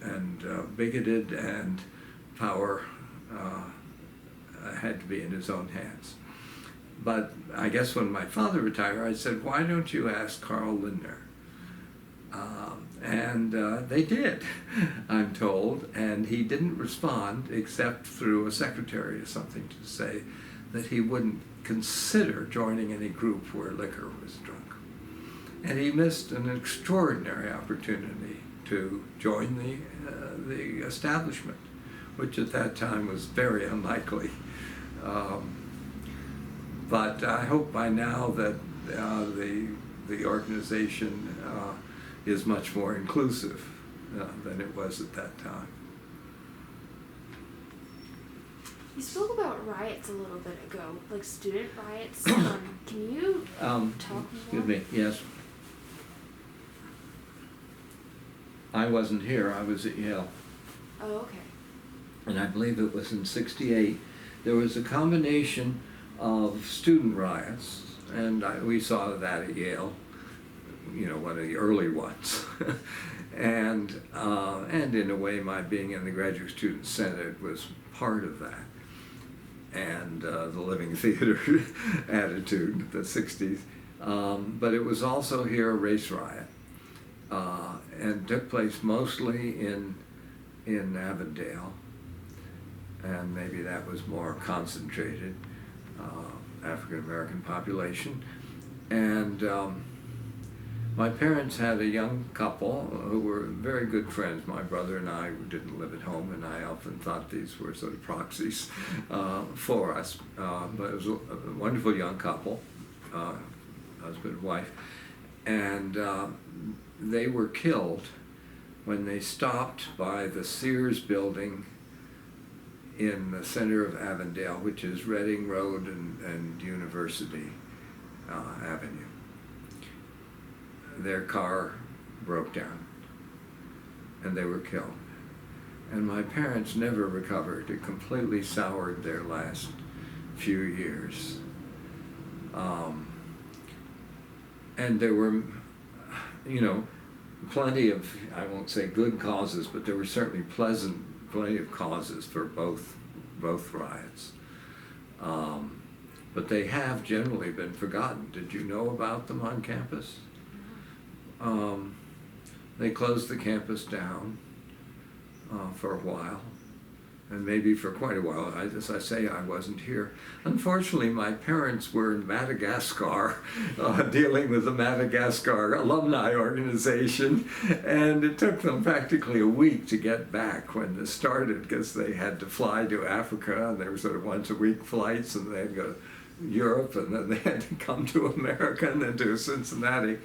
and bigoted, and power had to be in his own hands. But I guess when my father retired, I said, why don't you ask Carl Lindner? And they did, I'm told, and he didn't respond except through a secretary or something to say that he wouldn't consider joining any group where liquor was drunk. And he missed an extraordinary opportunity to join the establishment, which at that time was very unlikely. But I hope by now that the organization is much more inclusive than it was at that time. You spoke about riots a little bit ago, like student riots. Can you talk more? Excuse me, yes. I wasn't here, I was at Yale. Oh, okay. And I believe it was in '68. There was a combination of student riots, and we saw that at Yale, you know, one of the early ones. and in a way, my being in the Graduate Student Senate was part of that. And the living theater attitude, the 60s. But it was also here a race riot, and took place mostly in Avondale, and maybe that was more concentrated African-American population. And my parents had a young couple who were very good friends. My brother and I didn't live at home, and I often thought these were sort of proxies for us. But it was a wonderful young couple, husband and wife. And they were killed when they stopped by the Sears building in the center of Avondale, which is Reading Road and University Avenue. Their car broke down, and they were killed. And my parents never recovered. It completely soured their last few years. And there were, you know, plenty of, I won't say good causes, but there were certainly plenty of causes for both riots. But they have generally been forgotten. Did you know about them on campus? They closed the campus down for a while, and maybe for quite a while. As I say, I wasn't here. Unfortunately, my parents were in Madagascar dealing with the Madagascar Alumni Organization, and it took them practically a week to get back when this started, because they had to fly to Africa, and they were sort of once-a-week flights, and they had to go to Europe, and then they had to come to America, and then to Cincinnati.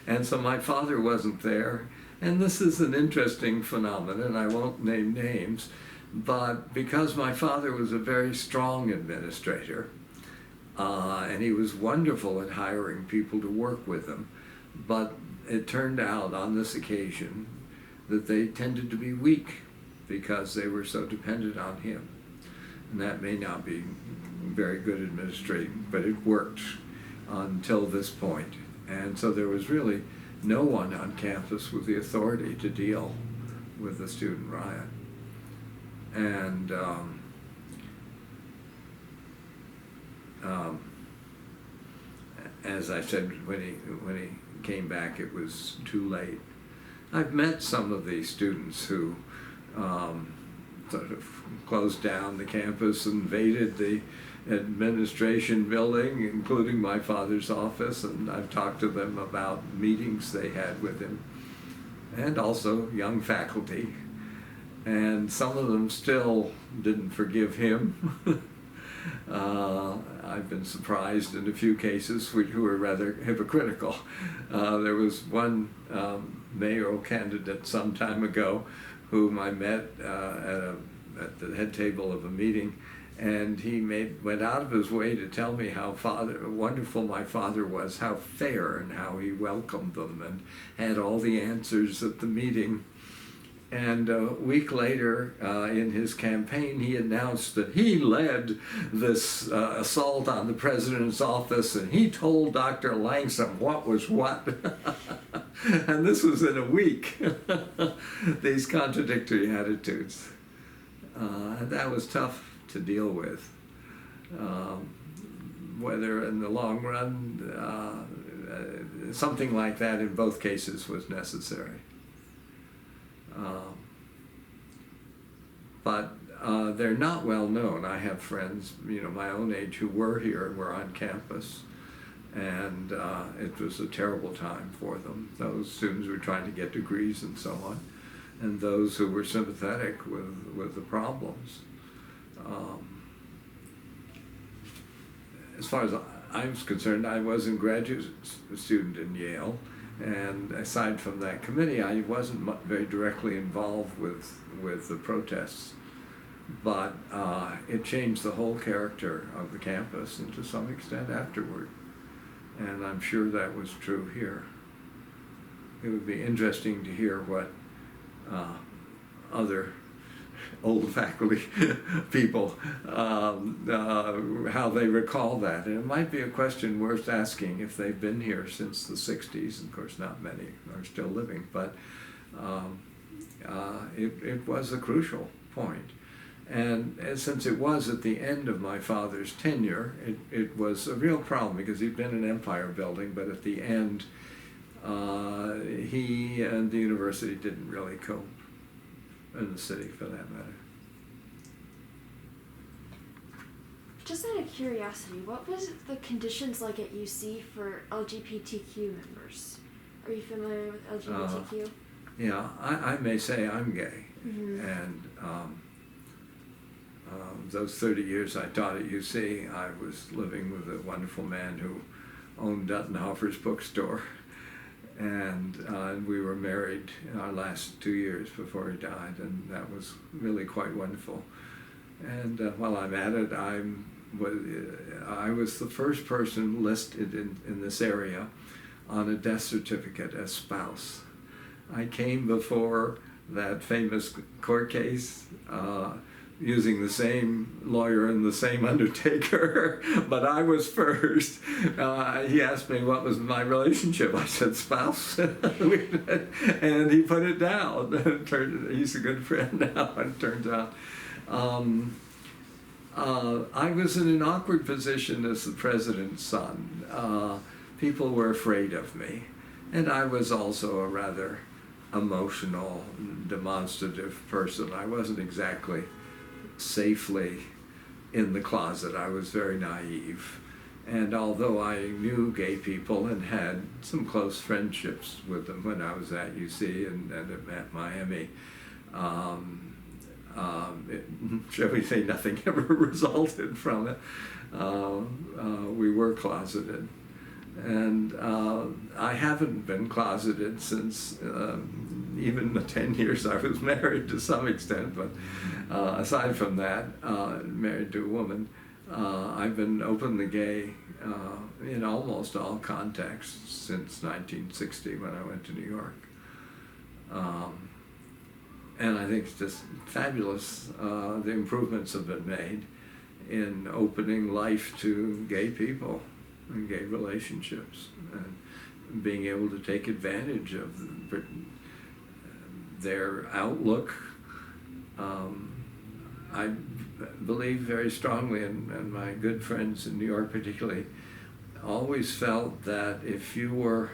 And so my father wasn't there. And this is an interesting phenomenon. I won't name names, but because my father was a very strong administrator, and he was wonderful at hiring people to work with him, but it turned out on this occasion that they tended to be weak because they were so dependent on him. And that may not be very good administrating, but it worked until this point. And so there was really no one on campus with the authority to deal with the student riot. And as I said, when he came back, it was too late. I've met some of these students who sort of closed down the campus, invaded the administration building, including my father's office, and I've talked to them about meetings they had with him, and also young faculty and some of them still didn't forgive him. I've been surprised in a few cases who were rather hypocritical. There was one mayoral candidate some time ago whom I met at the head table of a meeting, and he went out of his way to tell me how wonderful my father was, how fair, and how he welcomed them and had all the answers at the meeting. And a week later, in his campaign, he announced that he led this assault on the president's office, and he told Dr. Langsam what was what. And this was in a week, these contradictory attitudes. And that was tough to deal with. Whether in the long run, something like that in both cases was necessary. But they're not well known. I have friends, my own age who were here and were on campus, and it was a terrible time for them. Those students were trying to get degrees and so on, and those who were sympathetic with the problems. As far as I was concerned, I was a graduate student in Yale, and aside from that committee, I wasn't very directly involved with the protests. But it changed the whole character of the campus, and to some extent afterward. And I'm sure that was true here. It would be interesting to hear what other old faculty people, how they recall that. And it might be a question worth asking if they've been here since the 60s. Of course, not many are still living, but it was a crucial point. And since it was at the end of my father's tenure, it was a real problem because he'd been in empire building, but at the end, he and the university didn't really cope, and the city for that matter. Just out of curiosity, what was the conditions like at UC for LGBTQ members? Are you familiar with LGBTQ? Yeah, I may say I'm gay, Mm-hmm. and those 30 years I taught at UC, I was living with a wonderful man who owned Duttenhofer's bookstore, and we were married in our last 2 years before he died, and that was really quite wonderful. And while I'm at it, I was the first person listed in this area on a death certificate as spouse. I came before that famous court case using the same lawyer and the same undertaker, but I was first. He asked me what was my relationship. I said spouse, and he put it down. He's a good friend now, it turns out. I was in an awkward position as the president's son. People were afraid of me, and I was also a rather emotional, demonstrative person. I wasn't exactly safely in the closet. I was very naive. And although I knew gay people and had some close friendships with them when I was at UC and at Miami, shall we say, nothing ever resulted from it. We were closeted. And I haven't been closeted since even the 10 years I was married to some extent, but aside from that, married to a woman, I've been openly gay in almost all contexts since 1960 when I went to New York. And I think it's just fabulous the improvements have been made in opening life to gay people and gay relationships and being able to take advantage of their outlook. I believe very strongly, and my good friends in New York particularly, always felt that if you were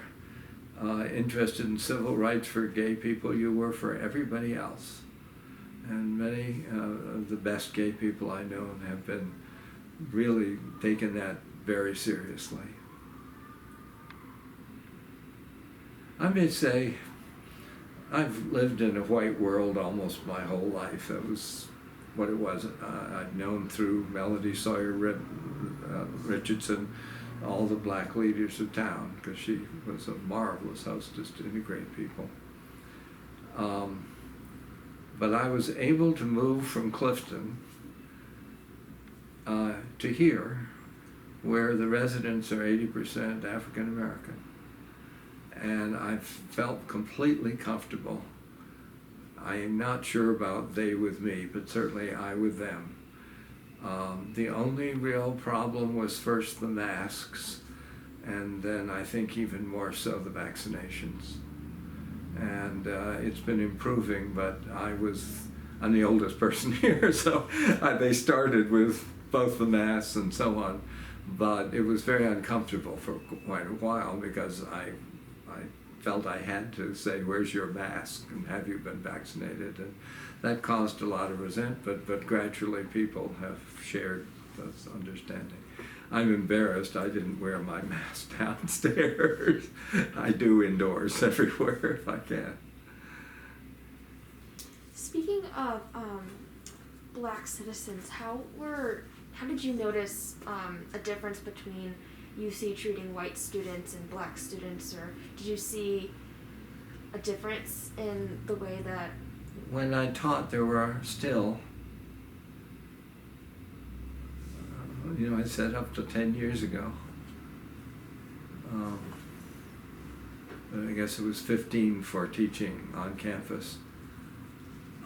interested in civil rights for gay people, you were for everybody else. And many of the best gay people I know have been really taken that very seriously. I may say I've lived in a white world almost my whole life. That was what it was. I'd known through Melody Sawyer Richardson all the black leaders of town, because she was a marvelous hostess to integrate people. But I was able to move from Clifton to here, where the residents are 80% African American. And I felt completely comfortable. I am not sure about they with me, but certainly I with them. The only real problem was first the masks, and then I think even more so the vaccinations. And it's been improving, but I'm the oldest person here, so they started with both the masks and so on. But it was very uncomfortable for quite a while, because I felt I had to say, where's your mask, and have you been vaccinated? And that caused a lot of resentment, but gradually people have shared this understanding. I'm embarrassed I didn't wear my mask downstairs. I do indoors everywhere if I can. Speaking of black citizens, how did you notice a difference between UC treating white students and black students, or did you see a difference in the way that... When I taught, there were still, I said up to 10 years ago, I guess it was 15 for teaching on campus.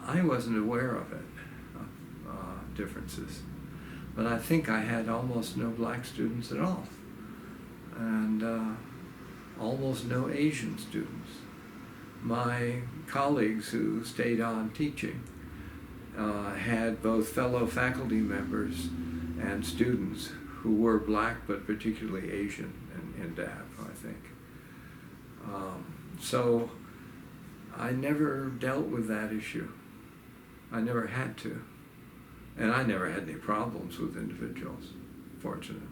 I wasn't aware of it, differences. But I think I had almost no black students at all, and almost no Asian students. My colleagues who stayed on teaching had both fellow faculty members and students who were black, but particularly Asian in DAAP, I think. So I never dealt with that issue. I never had to. And I never had any problems with individuals, fortunately.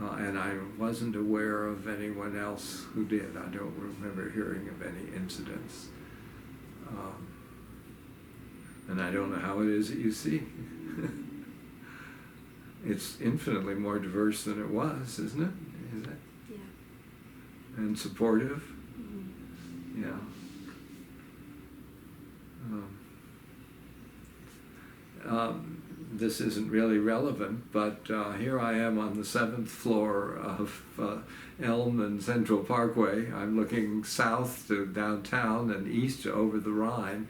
And I wasn't aware of anyone else who did. I don't remember hearing of any incidents. And I don't know how it is at UC. It's infinitely more diverse than it was, isn't it? Is it? Yeah. And supportive. Mm-hmm. Yeah. This isn't really relevant, but here I am on the 7th floor of Elm and Central Parkway. I'm looking south to downtown and east over the Rhine,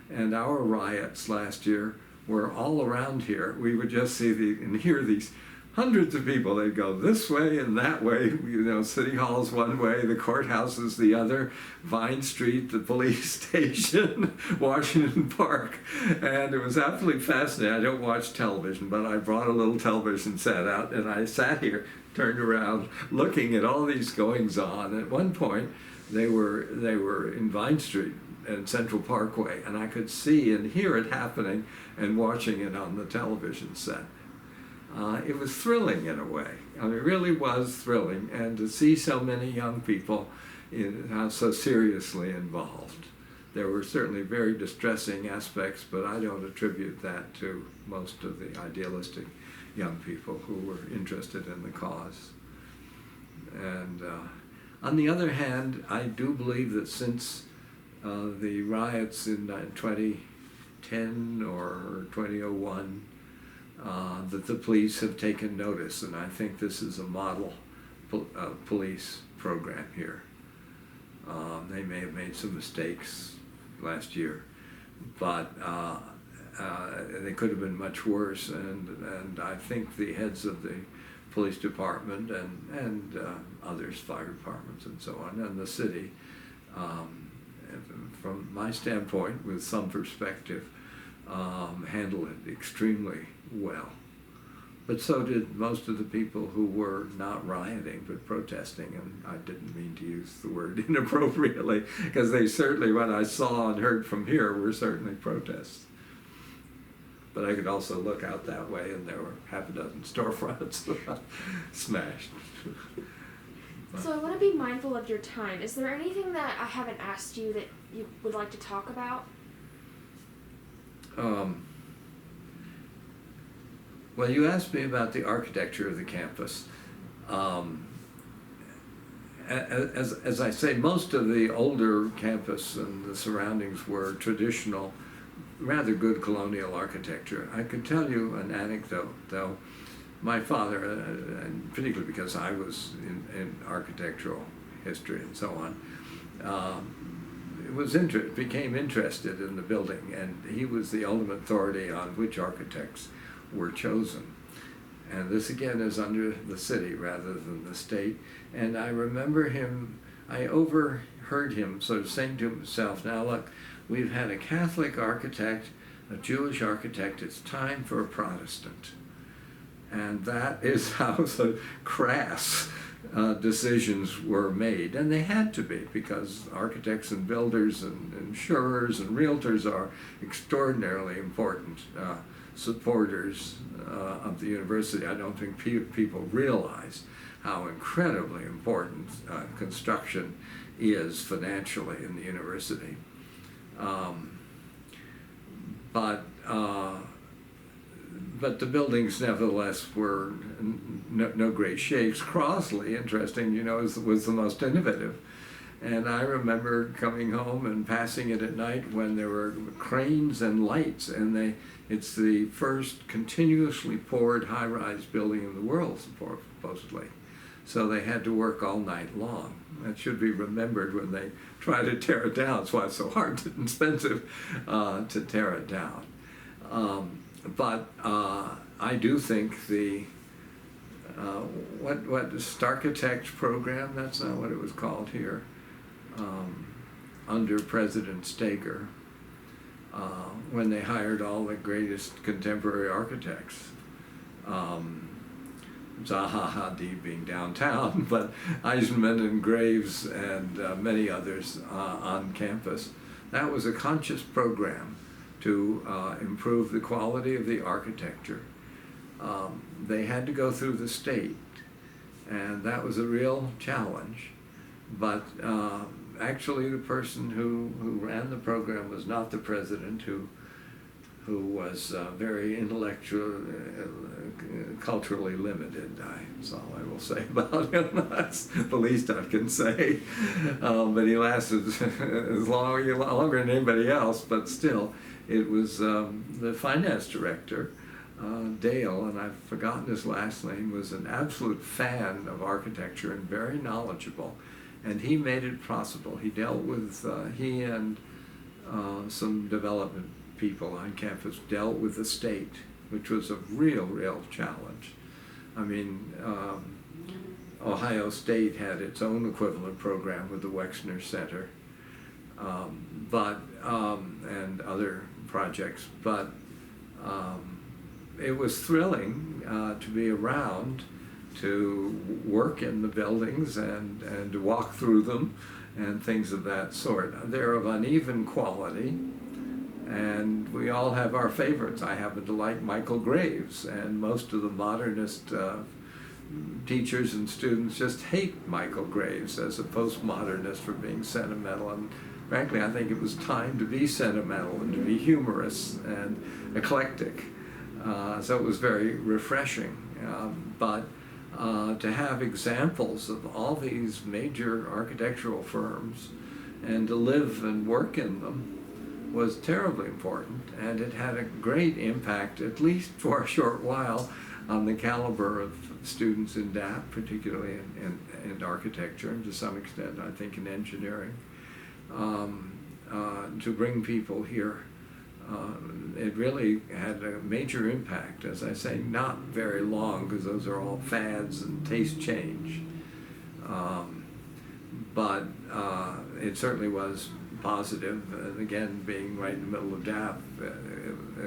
and our riots last year were all around here. We would just see and hear these hundreds of people. They'd go this way and that way. City Hall's one way, the courthouse is the other, Vine Street, the police station, Washington Park. And it was absolutely fascinating. I don't watch television, but I brought a little television set out, and I sat here, turned around, looking at all these goings on. At one point, they were in Vine Street and Central Parkway, and I could see and hear it happening and watching it on the television set. It was thrilling in a way. I mean, it really was thrilling, and to see so many young people so seriously involved. There were certainly very distressing aspects, but I don't attribute that to most of the idealistic young people who were interested in the cause. And on the other hand, I do believe that since the riots in 2010 or 2001, that the police have taken notice, and I think this is a model police program here. They may have made some mistakes last year, but they could have been much worse, and I think the heads of the police department and others, fire departments and so on, and the city, from my standpoint, with some perspective, handled it extremely well. But so did most of the people who were not rioting but protesting, and I didn't mean to use the word inappropriately, because they certainly, what I saw and heard from here, were certainly protests. But I could also look out that way, and there were half a dozen storefronts smashed. So I want to be mindful of your time. Is there anything that I haven't asked you that you would like to talk about? Well, you asked me about the architecture of the campus. As I say, most of the older campus and the surroundings were traditional, rather good colonial architecture. I could tell you an anecdote, though. My father, and particularly because I was in architectural history and so on, became interested in the building, and he was the ultimate authority on which architects were chosen. And this again is under the city rather than the state. And I remember I overheard him sort of saying to himself, now look, we've had a Catholic architect, a Jewish architect, it's time for a Protestant. And that is how the crass decisions were made. And they had to be, because architects and builders and insurers and realtors are extraordinarily important supporters of the university. I don't think people realize how incredibly important construction is financially in the university. But the buildings, nevertheless, were no great shakes. Crossley, interesting, was the most innovative. And I remember coming home and passing it at night when there were cranes and lights, and it's the first continuously poured high-rise building in the world, supposedly. So they had to work all night long. That should be remembered when they try to tear it down. That's why it's so hard and expensive to tear it down. But I do think the Starchitect program, that's not what it was called here, under President Steger, when they hired all the greatest contemporary architects. Zaha Hadid being downtown, but Eisenman and Graves and many others on campus. That was a conscious program to improve the quality of the architecture. They had to go through the state, and that was a real challenge. But actually the person who ran the program was not the president, who was very intellectual, culturally limited. That's all I will say about him. That's the least I can say. But he lasted longer than anybody else, but still. It was the finance director, Dale, and I've forgotten his last name, was an absolute fan of architecture and very knowledgeable. And he made it possible. He dealt with, he and some development people on campus dealt with the state, which was a real challenge. I mean, Ohio State had its own equivalent program with the Wexner Center, and other projects, but it was thrilling to be around, to work in the buildings and to walk through them and things of that sort. They're of uneven quality, and we all have our favorites. I happen to like Michael Graves, and most of the modernist teachers and students just hate Michael Graves as a postmodernist for being sentimental. And frankly, I think it was time to be sentimental and to be humorous and eclectic. So it was very refreshing. But to have examples of all these major architectural firms and to live and work in them was terribly important. And it had a great impact, at least for a short while, on the caliber of students in DAAP, particularly in architecture, and to some extent, I think, in engineering. To bring people here. It really had a major impact, as I say, not very long, because those are all fads and taste change. But it certainly was positive, and again, being right in the middle of DAAP,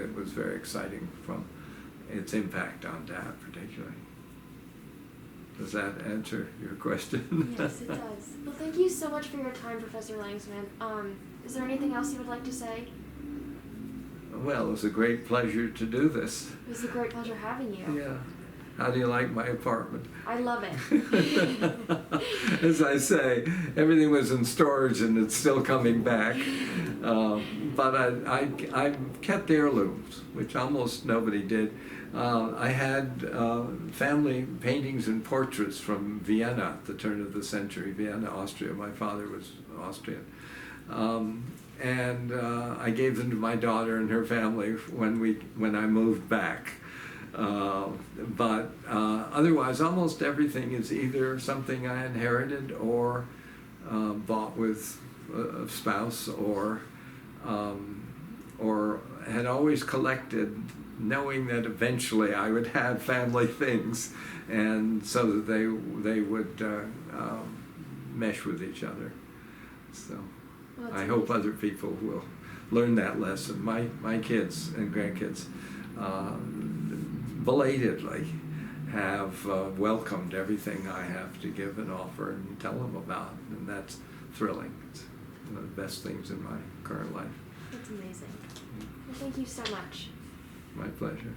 it was very exciting from its impact on DAAP particularly. Does that answer your question? Yes, it does. Well, thank you so much for your time, Professor Langsam. Is there anything else you would like to say? Well, it was a great pleasure to do this. It was a great pleasure having you. Yeah. How do you like my apartment? I love it. As I say, everything was in storage and it's still coming back. But I kept heirlooms, which almost nobody did. I had family paintings and portraits from Vienna at the turn of the century, Vienna, Austria. My father was Austrian. And I gave them to my daughter and her family when I moved back. But otherwise, almost everything is either something I inherited or bought with a spouse, or had always collected, knowing that eventually I would have family things, and so that they would mesh with each other. So Well, I hope other people will learn that lesson. My kids and grandkids belatedly have welcomed everything I have to give and offer and tell them about, and that's thrilling. It's one of the best things in my current life. That's amazing. Well, thank you so much. My pleasure.